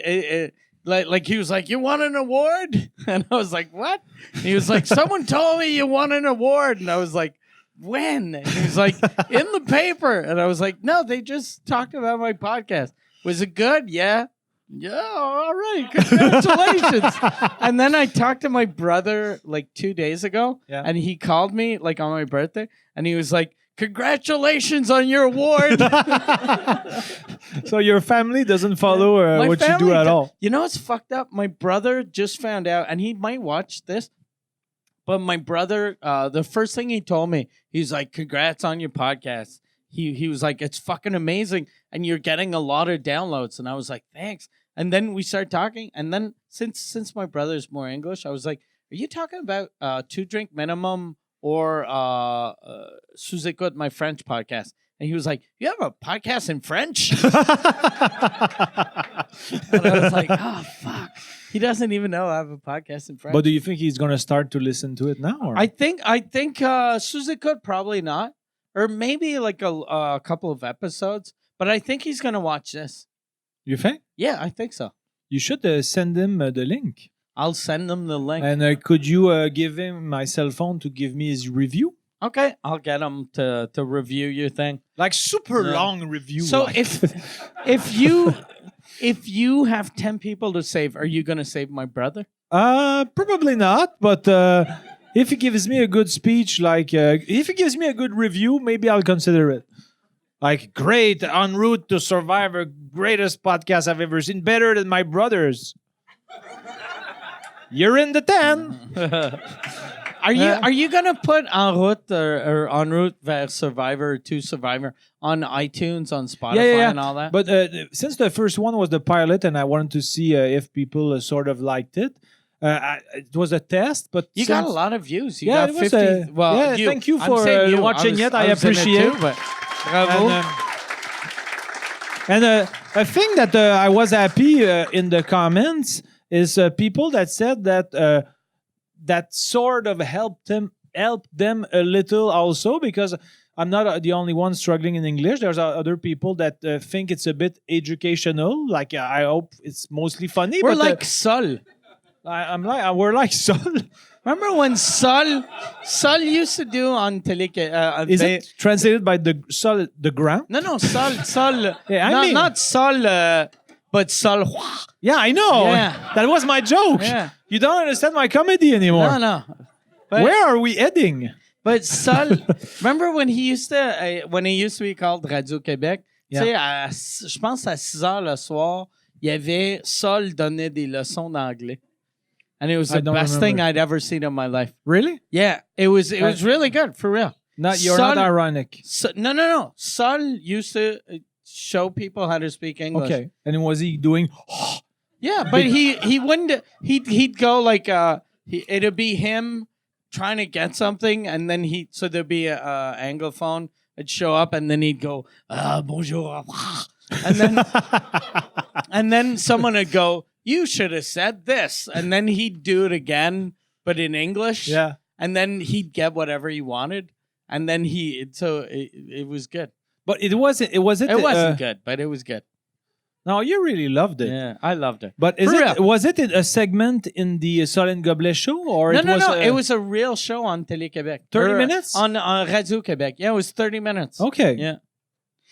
like he was like, "You won an award?" And I was like, "What?" And he was like, "Someone told me you won an award." And I was like, "When?" And he was like, "In the paper." And I was like, "No, they just talked about my podcast. Was it good?" "Yeah." "Yeah, all right. Congratulations." And then I talked to my brother like 2 days ago, and he called me like on my birthday, and he was like, "Congratulations on your award." So your family doesn't follow what you do at all. You know what's fucked up? My brother just found out, and he might watch this, but my brother, the first thing he told me, he's like, "Congrats on your podcast." He was like, "It's fucking amazing, and you're getting a lot of downloads." And I was like, "Thanks." And then we started talking, and then since my brother's more English, I was like, "Are you talking about 2-drink minimum or sous écoute, my French podcast?" And he was like, "You have a podcast in French?" And I was like, "Oh, fuck. He doesn't even know I have a podcast in French." But do you think he's going to start to listen to it now? Or? I think sous écoute probably not. Or maybe like a couple of episodes. But I think he's going to watch this. You think? Yeah, I think so. You should send him the link. I'll send him the link. And could you give him my cell phone to give me his review? Okay, I'll get him to review your thing. Like super long review. So like. if you have 10 people to save, are you going to save my brother? Probably not, but if he gives me a good speech, like if he gives me a good review, maybe I'll consider it. Like, great, en route to Survivor, greatest podcast I've ever seen, better than my brother's. You're in the 10. Are you gonna put en route or en route vers Survivor to Survivor on iTunes, on Spotify, and all that? But since the first one was the pilot, and I wanted to see if people sort of liked it, it was a test. But you got a lot of views. You got it was 50. thank you for watching it. I appreciate it. Bravo. And a thing that I was happy in the comments is people that said that that sort of helped them a little also, because I'm not the only one struggling in English. There's other people that think it's a bit educational. Like I hope it's mostly funny. We're but, like Sol. We're like Sol. Remember when Sol used to do on Télé? Is it translated by the Sol, the ground? No, Sol. Yeah, not Sol, but Sol. Yeah, I know. Yeah. That was my joke. Yeah. You don't understand my comedy anymore. No. But, where are we heading? But Sol, remember when he used to be called Radio Québec? Yeah. Tu sais, je pense à 6 heures le soir, il y avait Sol donnait des leçons d'anglais. and it was the don't best thing remember. I'd ever seen in my life. Really? Yeah, it was really good for real. You're Sol- not ironic. No. Sol used to show people how to speak English. Okay. And was he doing? Yeah, but he wouldn't. He'd go like it'd be him trying to get something, and then there'd be a anglophone. It'd show up, and then he'd go bonjour, and then someone would go, "You should have said this," and then he'd do it again, but in English. Yeah. And then he'd get whatever he wanted, and then it was good. But it wasn't. It wasn't. It wasn't good, but it was good. No, you really loved it. Yeah, I loved it. But was it a segment in the Sol and Gobelet show, or No, was? It was a real show on Atelier Quebec. 30 minutes? On Radio Quebec. Yeah, it was 30 minutes. Okay. Yeah.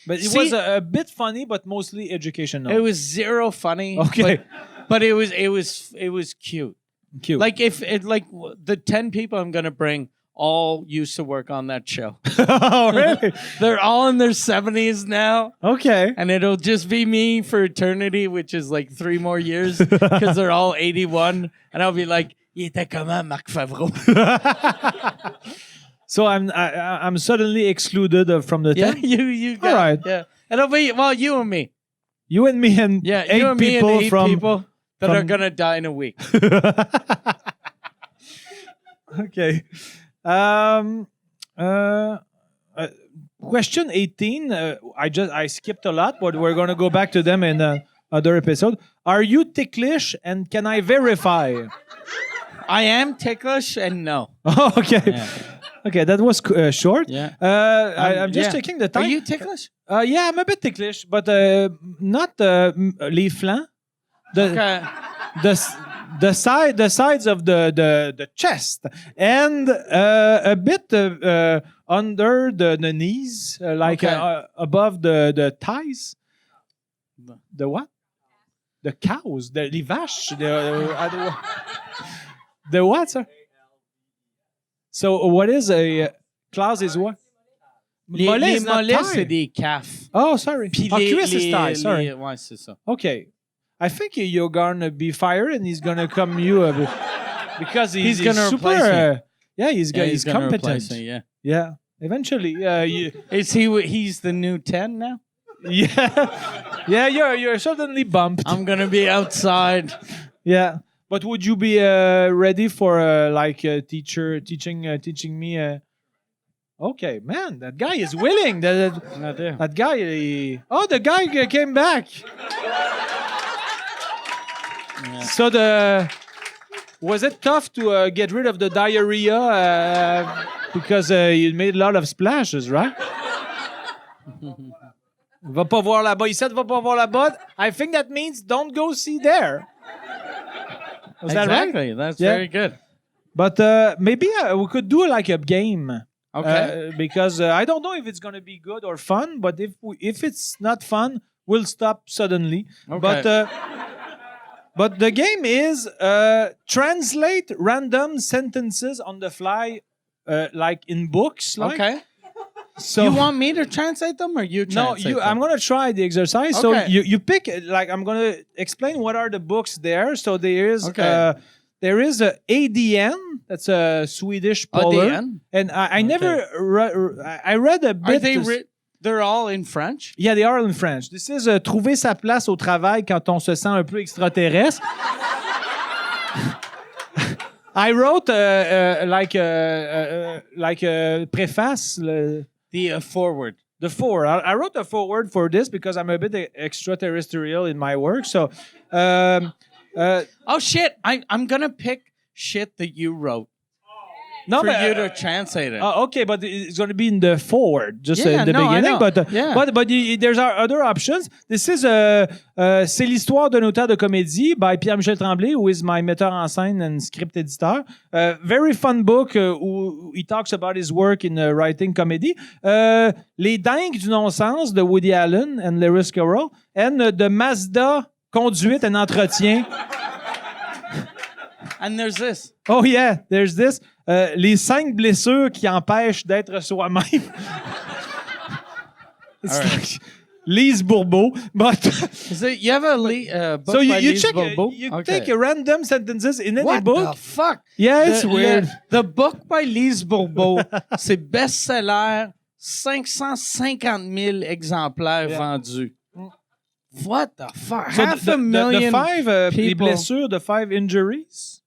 But it was a bit funny, but mostly educational. It was zero funny. Okay. But it was cute. Cute. Like the 10 people I'm gonna bring all used to work on that show. Oh, really? They're all in their 70s now. Okay. And it'll just be me for eternity, which is like 3 more years because they're all 81. And I'll be like, il était comment, Marc Favreau? So I'm suddenly excluded from the Yeah, thing? you got All right. Yeah. It'll be, you and me. You and me and Yeah, 8 you and me people and 8 from... people that from- are going to die in a week. Okay. Question 18. I skipped a lot, but we're going to go back to them in other episode. Are you ticklish and can I verify? I am ticklish and no. Oh, okay. Yeah. Okay, that was short. Yeah. I'm just Yeah. taking the time. Are you ticklish? Yeah, I'm a bit ticklish, but not les flancs. Okay. The sides of the chest and a bit under the knees, like Okay. above the thighs. The what? The cows, les vaches, the what, sir? So what is a Klaus is what? Les Mollet is not mollets, thigh. c'est des cafs. Oh, sorry. Puis Cuisse is thigh, sorry. Ouais, c'est ça. Okay. I think you're gonna be fired and he's gonna come you because he's gonna super. replace me. Yeah, he's gonna competent. replace me, yeah. Yeah, eventually. Is he's the new 10 now? Yeah. You're suddenly bumped. I'm gonna be outside. Yeah, but would you be ready for like a teacher teaching me? Okay, man, that guy is willing. That guy. The guy came back. Yeah. So was it tough to get rid of the diarrhea because you made a lot of splashes, right? Va pas voir là-bas. He said va pas voir là-bas. I think that means don't go see there. Was that right? Exactly. That's Yeah. very good. But maybe we could do like a game. Okay. Because I don't know if it's going to be good or fun, but if it's not fun, we'll stop suddenly. Okay. But the game is translate random sentences on the fly, like in books. Like. Okay. So You want me to translate them or you no, translate them? I'm gonna try the exercise. So Okay. you pick like I'm gonna explain what are the books there. So there is Okay. a ADN. That's a Swedish polar. ADN? And I never I read a bit. Are they they're all in French? Yeah, they are in French. This is trouver sa place au travail quand on se sent un peu extraterrestre. I wrote like a preface. The forward. The foreword. I wrote a foreword for this because I'm a bit extraterrestrial in my work. So, Oh shit! I'm gonna pick shit that you wrote no, for but, you to translate it. okay, but it's going to be in the forward, just Yeah, in the no, I beginning. know. But Yeah. but there's other options. This is c'est l'histoire d'un auteur de comédie by Pierre-Michel Tremblay, who is my metteur en scène and script editor. Very fun book où he talks about his work in writing comedy. Les dingues du non-sens de Woody Allen and Lewis Carroll, and the Mazda conduite and entretien. And there's this. Oh yeah, there's this. Les 5 blessures qui empêchent d'être soi-même. It's All right. Lise Bourbeau. But You have a book so by you Lise check, Bourbeau? you Okay. take random sentences in any What book. the fuck? Yeah, it's weird. The book by Lise Bourbeau, c'est best-seller, 550 000 exemplaires vendus. What the fuck? So Half a million the five les people. blessures, the 5 injuries.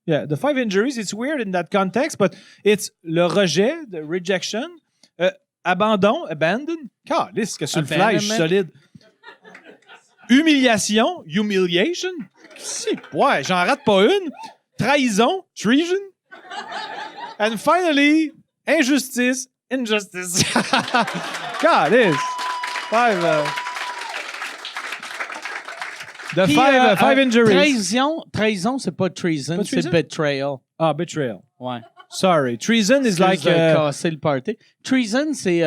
Yeah, the 5 injuries. It's weird in that context, but it's le rejet, the rejection, abandon. Calisse que sur le fly, je suis solide. Humiliation, humiliation. Ouais, j'en rate pas une. Trahison, treason. And finally, injustice, injustice. Calisse. 5. The Puis, 5 injuries. Trahison, c'est pas treason, Pas c'est treason? betrayal. Ah, betrayal. Ouais. Sorry. Treason is like... casser le party. Treason, c'est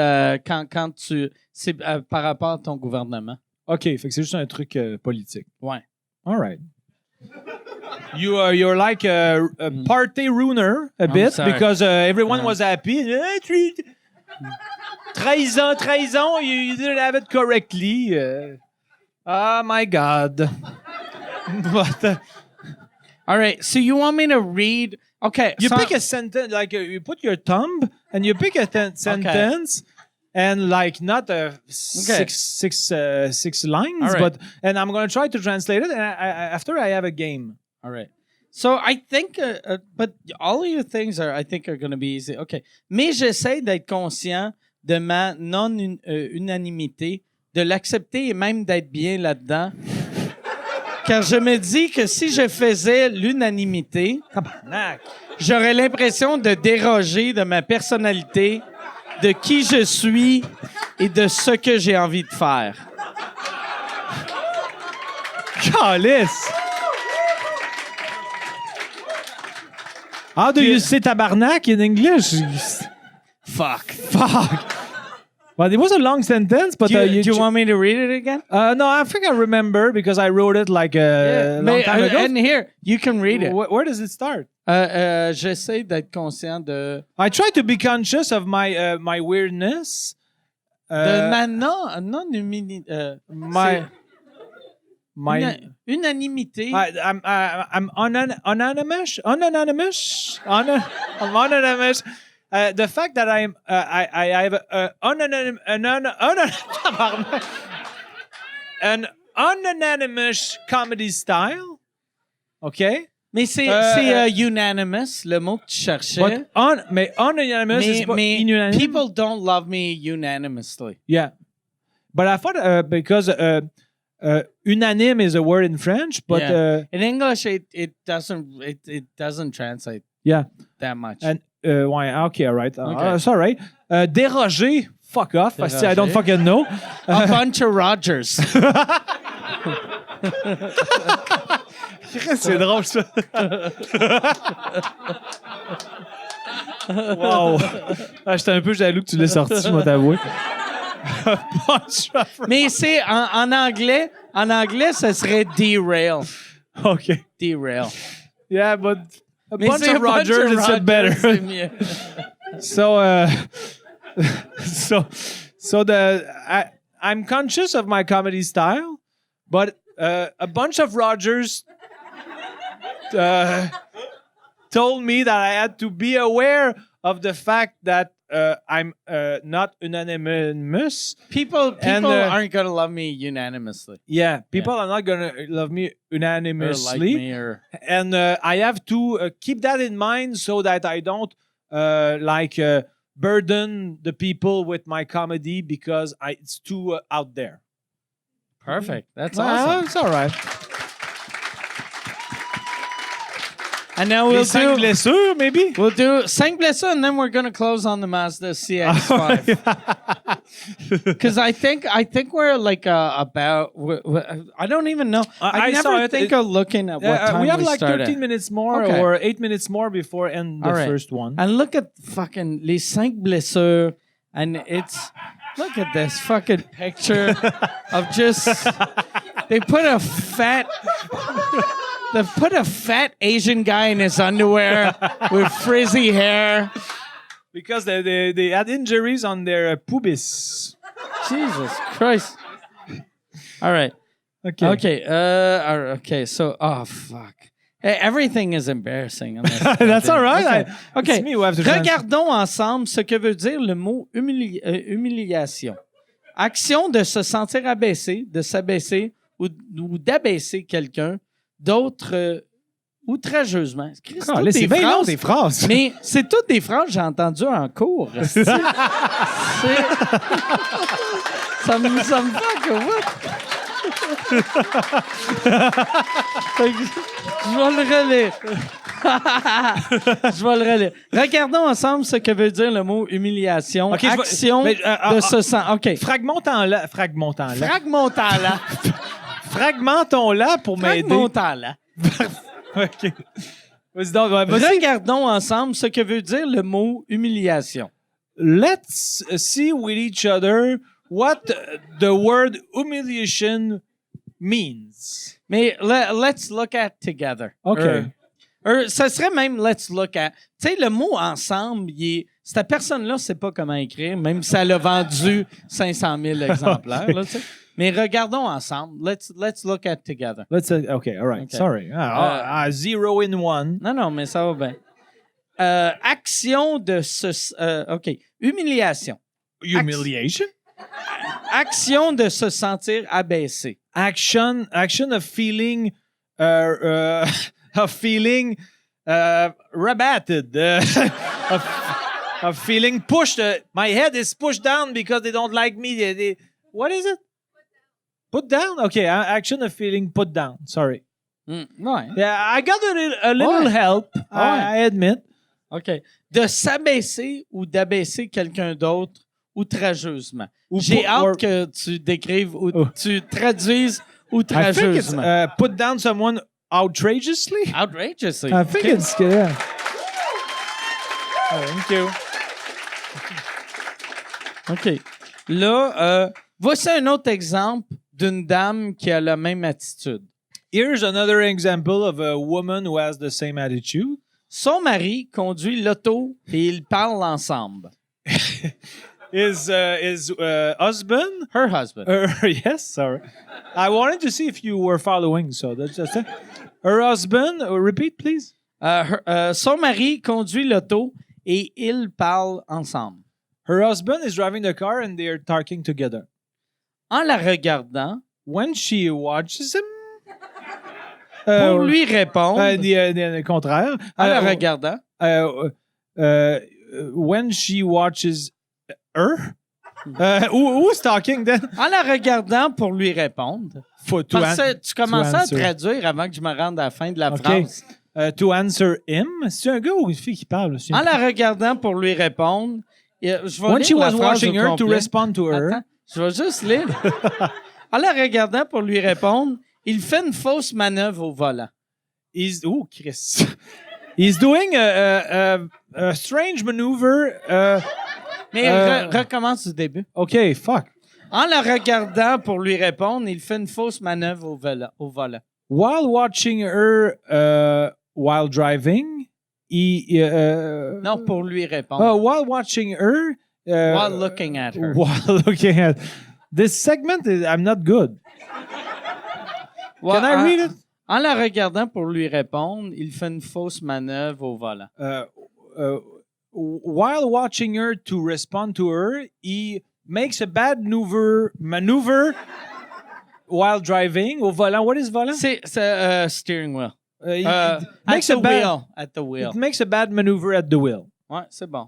quand tu... C'est par rapport à ton gouvernement. OK, fait que c'est juste un truc politique. Ouais. All right. You're like a party ruiner a bit sorry. because everyone was happy. Trahison, you didn't have it correctly. Oh my God. But, All right, so you want me to read... Okay. you pick a sentence, like you put your thumb and you pick a sentence and like not six lines, All right. but and I'm going to try to translate it and after I have a game. All right. So I think, but all of your things I think are going to be easy. Okay. Mais j'essaie d'être conscient de ma non-unanimité, de l'accepter et même d'être bien là-dedans. Car je me dis que si je faisais l'unanimité, j'aurais l'impression de déroger de ma personnalité, de qui je suis et de ce que j'ai envie de faire. Calice! How do you say tabarnak in English? Fuck. Well, it was a long sentence, but Do you want me to read it again? no, I think I remember because I wrote it like a long time ago. And here, you can read it. Where does it start? J'essaie d'être conscient de I try to be conscious of my my weirdness. ma non-unanimité. Unanimité. I'm unanimous. I'm unanimous. The fact that I have an unanimous comedy style. Okay. Mais c'est unanimous, le mot que tu cherchais. But unanimous is unanimous. People don't love me unanimously. Yeah. But I thought because unanime is a word in French, but in English it doesn't translate that much. And why? Okay, all right. It's all right. Déroger, fuck off. Déroger. I don't fucking know. A bunch of Rogers. C'est drôle, ça. Wow. J'étais un peu jaloux que tu l'aies sorti, je vais t'avouer. Mais c'est en anglais, ça serait derail. OK. Derail. Yeah, but a Mais bunch c'est of Rogers, it's c'est better. mieux. So I'm conscious of my comedy style, but a bunch of Rogers told me that I had to be aware of the fact that I'm not unanimous. People aren't gonna love me unanimously. Yeah, people are not gonna love me unanimously. Or like me, or And I have to keep that in mind so that I don't burden the people with my comedy because it's too out there. perfect. That's awesome. It's all right. And now we'll Les 5 blessures, maybe? We'll do 5 blessures, and then we're gonna close on the Mazda CX-5. Because I think we're like about. I don't even know. I saw never it. think of looking at what time we have like started. 13 minutes more Okay. or 8 minutes more before end the All right. first one. And look at fucking les 5 blessures, and it's look at this fucking picture of just they put a fat Asian guy in his underwear with frizzy hair. Because they had injuries on their pubis. Jesus Christ. All right. Okay. Okay. So, oh, fuck. Everything is embarrassing. That's all right. Okay. It's me who have to translate. Regardons ensemble ce que veut dire le mot humiliation. Action de se sentir abaissé, de s'abaisser ou d'abaisser quelqu'un, d'autres outrageusement. C'est bien long, tes phrases. Mais c'est toutes des phrases que j'ai entendues en cours. Ça me fait que je vais le relire. Je vais le relire. Regardons ensemble ce que veut dire le mot humiliation. Okay, action de se sentir. OK. Fragmentons-la. Fragmentons-la pour m'aider. Fragmentons-la. OK. Vas-y donc, Regardons ensemble ce que veut dire le mot humiliation. Let's see with each other what the word humiliation means. Mais let's look at together. OK. Ça serait même let's look at. Tu sais, le mot ensemble, cette personne-là ne sait pas comment écrire, même si elle a vendu 500 000 exemplaires. Là, mais regardons ensemble. Let's look at together. Okay, all right. Okay. Sorry. 0 in 1. Non, mais ça va bien. Action de OK. Humiliation. Humiliation? Action de se sentir abaissé. Action of feeling rabatted. Of feeling pushed. My head is pushed down because they don't like me. What is it? Put down? Okay, action of feeling put down. Sorry. Ouais. Yeah, I got a little help, I admit. OK. De s'abaisser ou d'abaisser quelqu'un d'autre outrageusement. J'ai hâte que tu décrives ou tu traduises outrageusement. I think it's put down someone outrageously. Outrageously. I think it's yeah. Thank you. OK. Là, voici un autre exemple d'une dame qui a la même attitude. Here's another example of a woman who has the same attitude. Son mari conduit l'auto et ils parlent ensemble. His husband? Her husband. Yes, sorry. I wanted to see if you were following, so that's just it. Her husband, repeat, please. Son mari conduit l'auto et ils parlent ensemble. Her husband is driving the car and they are talking together. En la regardant, when she watches him, pour lui répondre, le contraire. En la regardant, when she watches her, who's talking then? En la regardant pour lui répondre. Parce que tu commençais à traduire avant que je me rende à la fin de la phrase. To answer him. C'est un gars ou une fille qui parle? En la regardant pour lui répondre. When she was watching her to respond to her. Attends, je vais juste lire. En la regardant pour lui répondre, il fait une fausse manœuvre au volant. Chris. He's doing a strange maneuver. Mais recommence du début. OK, fuck. En la regardant pour lui répondre, il fait une fausse manœuvre au volant. While watching her while driving, non, pour lui répondre. While watching her... while looking at her. While looking at... This segment, I'm not good. Can I read it? En la regardant pour lui répondre, il fait une fausse manœuvre au volant. While watching her to respond to her, he makes a bad maneuver while driving. Au volant. What is volant? C'est steering wheel. Makes a bad, at the wheel. It makes a bad maneuver at the wheel. Ouais, c'est bon.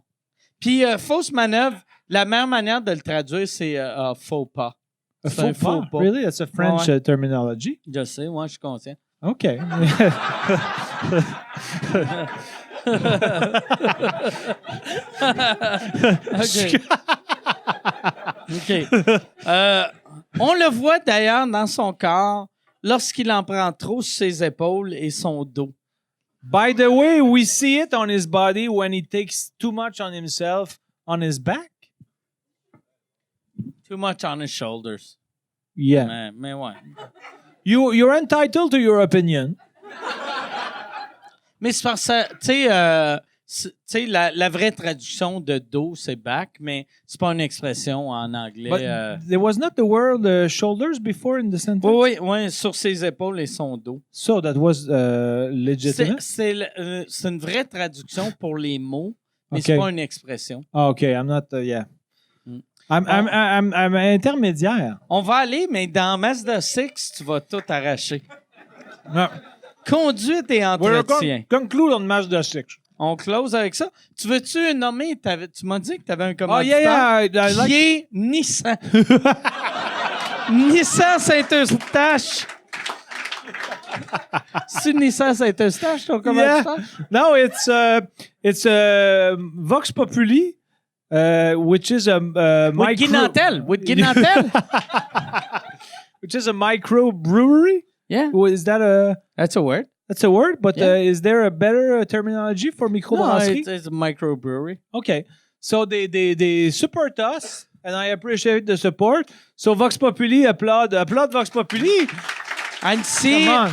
Puis, fausse manœuvre, la meilleure manière de le traduire, c'est faux pas. C'est un faux pas? Really? That's a French terminology? Je sais, moi, je suis conscient. OK. OK. On le voit d'ailleurs dans son corps lorsqu'il en prend trop sur ses épaules et son dos. By the way, we see it on his body when he takes too much on himself on his back. Too much on his shoulders. Yeah. Mais ouais. You're entitled to your opinion. Mais c'est parce que, tu sais, tu sais, la vraie traduction de dos, c'est back, mais c'est pas une expression en anglais. But there was not the word shoulders before in the sentence? Oui, sur ses épaules et son dos. So that was legitimate? C'est une vraie traduction pour les mots, mais Okay. c'est pas une expression. Ah, OK. I'm not, yeah. Mm. I'm intermédiaire. On va aller, mais dans Mazda 6, tu vas tout arracher. No. Conduite et We're entretien. conclude on Mazda 6. On close avec ça. Tu veux-tu nommer... Tu m'as dit que tu avais un Oh, commanditaire yeah. I like... qui est Nissan. Nissan Saint-Eustache. C'est Nissan Saint-Eustache, ton commanditaire? No, it's Vox Populi, which is a With Guinantel. which is a micro brewery. Yeah, Is that a... that's a word. That's a word, but Yeah. is there a better terminology for No, microbrasserie? it's a microbrewery. Okay. So they support us, and I appreciate the support. So Vox Populi, applaud Vox Populi. And see, Come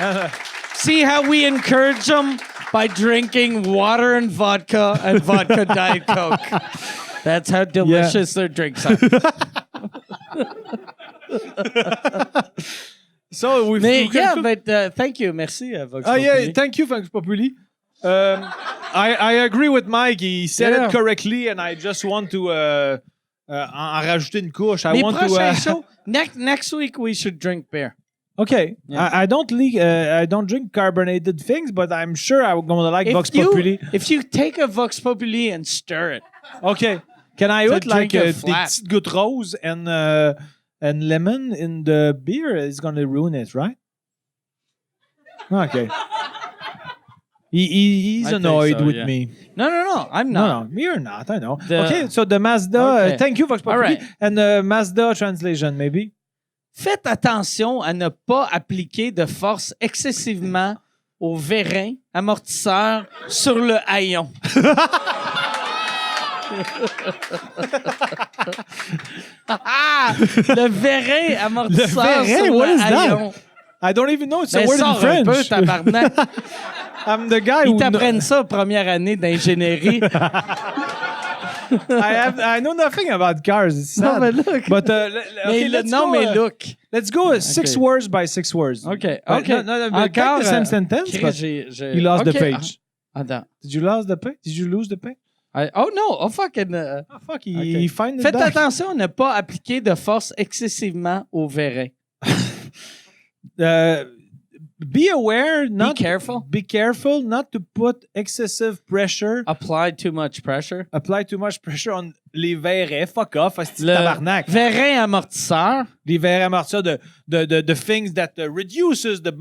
on. see how we encourage them by drinking water and vodka Diet Coke. That's how delicious their drinks are. So we've... Mais, yeah, but thank you. Merci, Vox Populi. Yeah, thank you, Vox Populi. I agree with Mike. He said Yeah. it correctly, and I just want to en rajouter une couche. I Les want prochains to... shows, next week we should drink beer. Okay. Yeah. I don't drink carbonated things, but I'm sure I'm going to like Vox Populi. If you take a Vox Populi and stir it, Okay. Can I put like drink it des flat. petites gouttes roses and lemon in the beer? It's going to ruin it, right? Okay. He's I think annoyed so, with yeah. me. no, I'm not. No, you're not. I know. The- Okay, so the Mazda. Okay. Thank you, Vox Populi. All right. And the Mazda translation, maybe. Faites attention à ne pas appliquer de force excessivement au vérin amortisseur sur le haillon. Le vérin amortisseur Le vérin? sur What le is that? haillon. I don't even know. It's a Ben, word in sors un peu, French. tabarnak. I'm the guy Ils who... t'apprennent ça première année d'ingénierie. I know nothing about cars. It's sad. Non, mais look. But okay, Mais look. Let's go 6 words by 6 words. OK. No, but take the same sentence, Chris, but you lost the page. Attends. Did you lose the page? Did you lose the page? Oh no, oh fucking... Oh, fuck, he find it Faites back. attention à ne pas appliquer de force excessivement au vérin. Be aware, not careful. Be careful not to put excessive pressure. Apply too much pressure. Apply too much pressure on les verrets. Fuck off, asti Le tabarnak. vérin amortisseur. Les verrets amortisseurs the things that reduces the...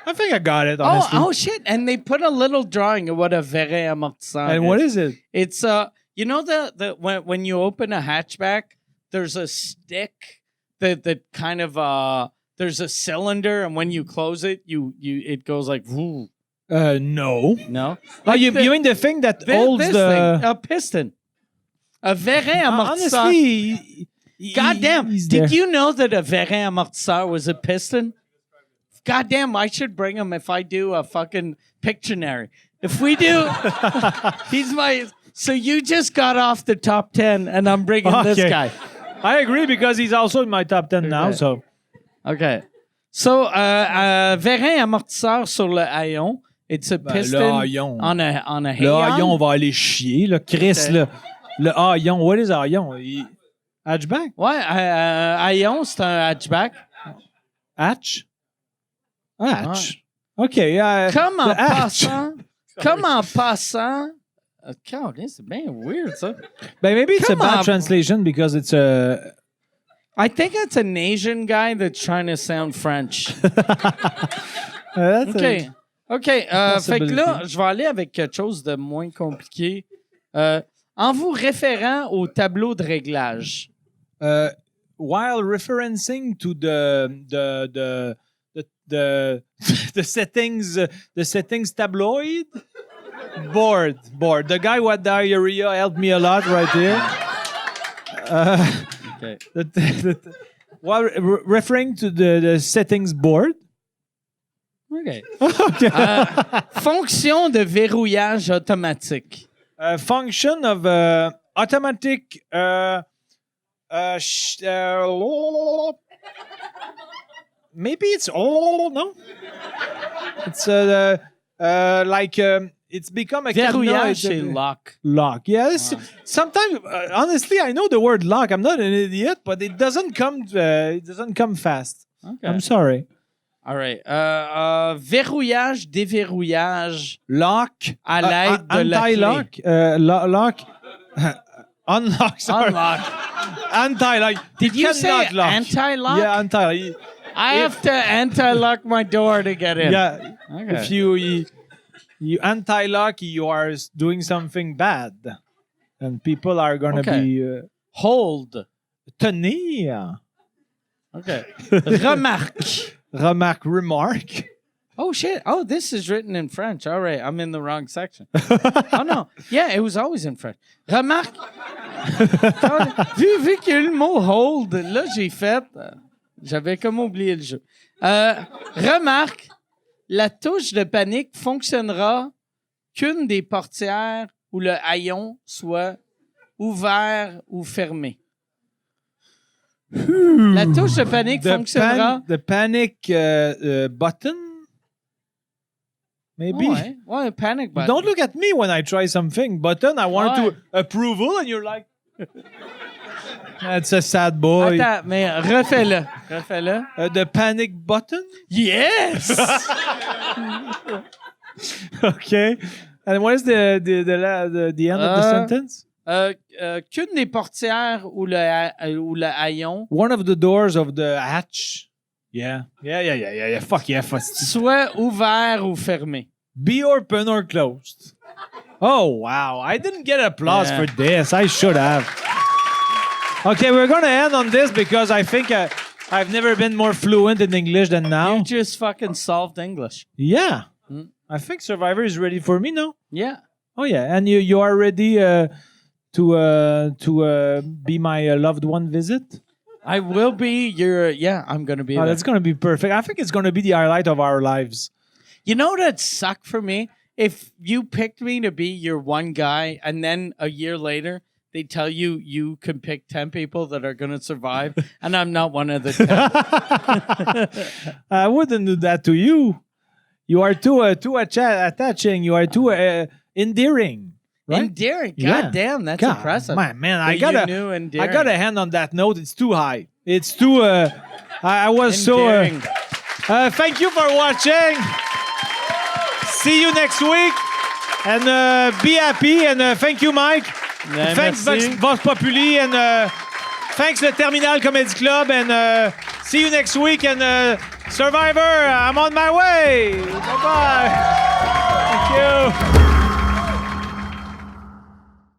I think I got it, honestly. Oh shit! And they put a little drawing of what a vérin amortisseur And what is it? It's you know the when you open a hatchback, there's a stick that kind of there's a cylinder, and when you close it, you it goes like woo. No. No. Oh, you mean the thing that holds this the... thing, a piston. A vérin amortisseur. Honestly... Goddamn! he's Did there. you know that a vérin amortisseur was a piston? Goddamn! I should bring him if I do a fucking Pictionary. If we do, he's my. So you just got off the top 10, and I'm bringing this Okay. guy. I agree because he's also in my top 10 now, Okay. so... Okay. So, vérin amortisseur sur le haillon. It's a piston le haillon. on a Le haillon. haillon va aller chier, là. Chris, Okay. là. Le haillon. What is haillon? Hatchback? Ouais, haillon, c'est un hatchback. Hatch? Hatch. OK. Comme en the hatch. passant. God, this is bien weird, ça. But maybe it's Come a bad on. translation because it's a... I think it's an Asian guy that's trying to sound French. that's OK. OK. Fait que Possibility. là, je vais aller avec quelque chose de moins compliqué. En vous référant au tableau de réglage. While referencing to the settings tabloid board. The guy with diarrhea helped me a lot right here. Okay. While referring to the settings board. OK. OK. Fonction de verrouillage automatique. Function of automatic... maybe it's... no? It's like... it's become a Verrouillage, cadenas. c'est lock. Lock. Yes. Sometimes, honestly, I know the word lock. I'm not an idiot, but it doesn't come fast. Okay. I'm sorry. All right. Verrouillage, déverrouillage Lock. à l'aide de la clé. Anti-lock. Lock. Unlock. Sorry. Unlock. Anti-lock. Did you Cannot say lock. anti-lock? Yeah, anti-lock. I have to anti-lock my door to get in. Yeah. Okay. If you anti-lock, you are doing something bad. And people are going to be... Hold. tenir. Okay. Remarque. Remark. Oh, shit. Oh, this is written in French. All right. I'm in the wrong section. Oh, no. Yeah, it was always in French. Remarque. vu qu'il y a eu le mot hold, là, j'ai fait... J'avais comme oublié le jeu. Remarque. La touche de panique fonctionnera qu'une des portières ou le haillon soit ouvert ou fermé. La touche de panique fonctionnera... The panic button? Maybe? Ouais, panic button. Don't look at me when I try something. Button, I want to approval, and you're like... That's a sad boy. Attends, mais refais-le. The panic button? Yes! Okay. And what is the end of the sentence? Qu'une des portières ou le haillon One of the doors of the hatch. Yeah. Fuck yeah. soit ouvert ou fermé. Be open or closed. Oh, wow. I didn't get applause for this. I should have. Okay, we're going to end on this because I think I've never been more fluent in English than now. You just fucking solved English. Yeah. I think Survivor is ready for me now. Yeah. Oh, yeah. And you are ready to be my loved one visit? I will be your... Yeah, I'm going to be there. That's going to be perfect. I think it's going to be the highlight of our lives. You know what'd suck for me? If you picked me to be your one guy and then a year later... They tell you can pick 10 people that are going to survive, and I'm not one of the 10. I wouldn't do that to you. You are too attaching. You are too endearing. Right? Endearing. God damn, that's impressive. Man, I got a hand on that note. It's too high. It's too... I was endearing. Thank you for watching. See you next week. And be happy. And thank you, Mike. Yeah, thanks Vox Populi and thanks the Terminal Comedy Club and see you next week and Survivor, I'm on my way. Bye-bye.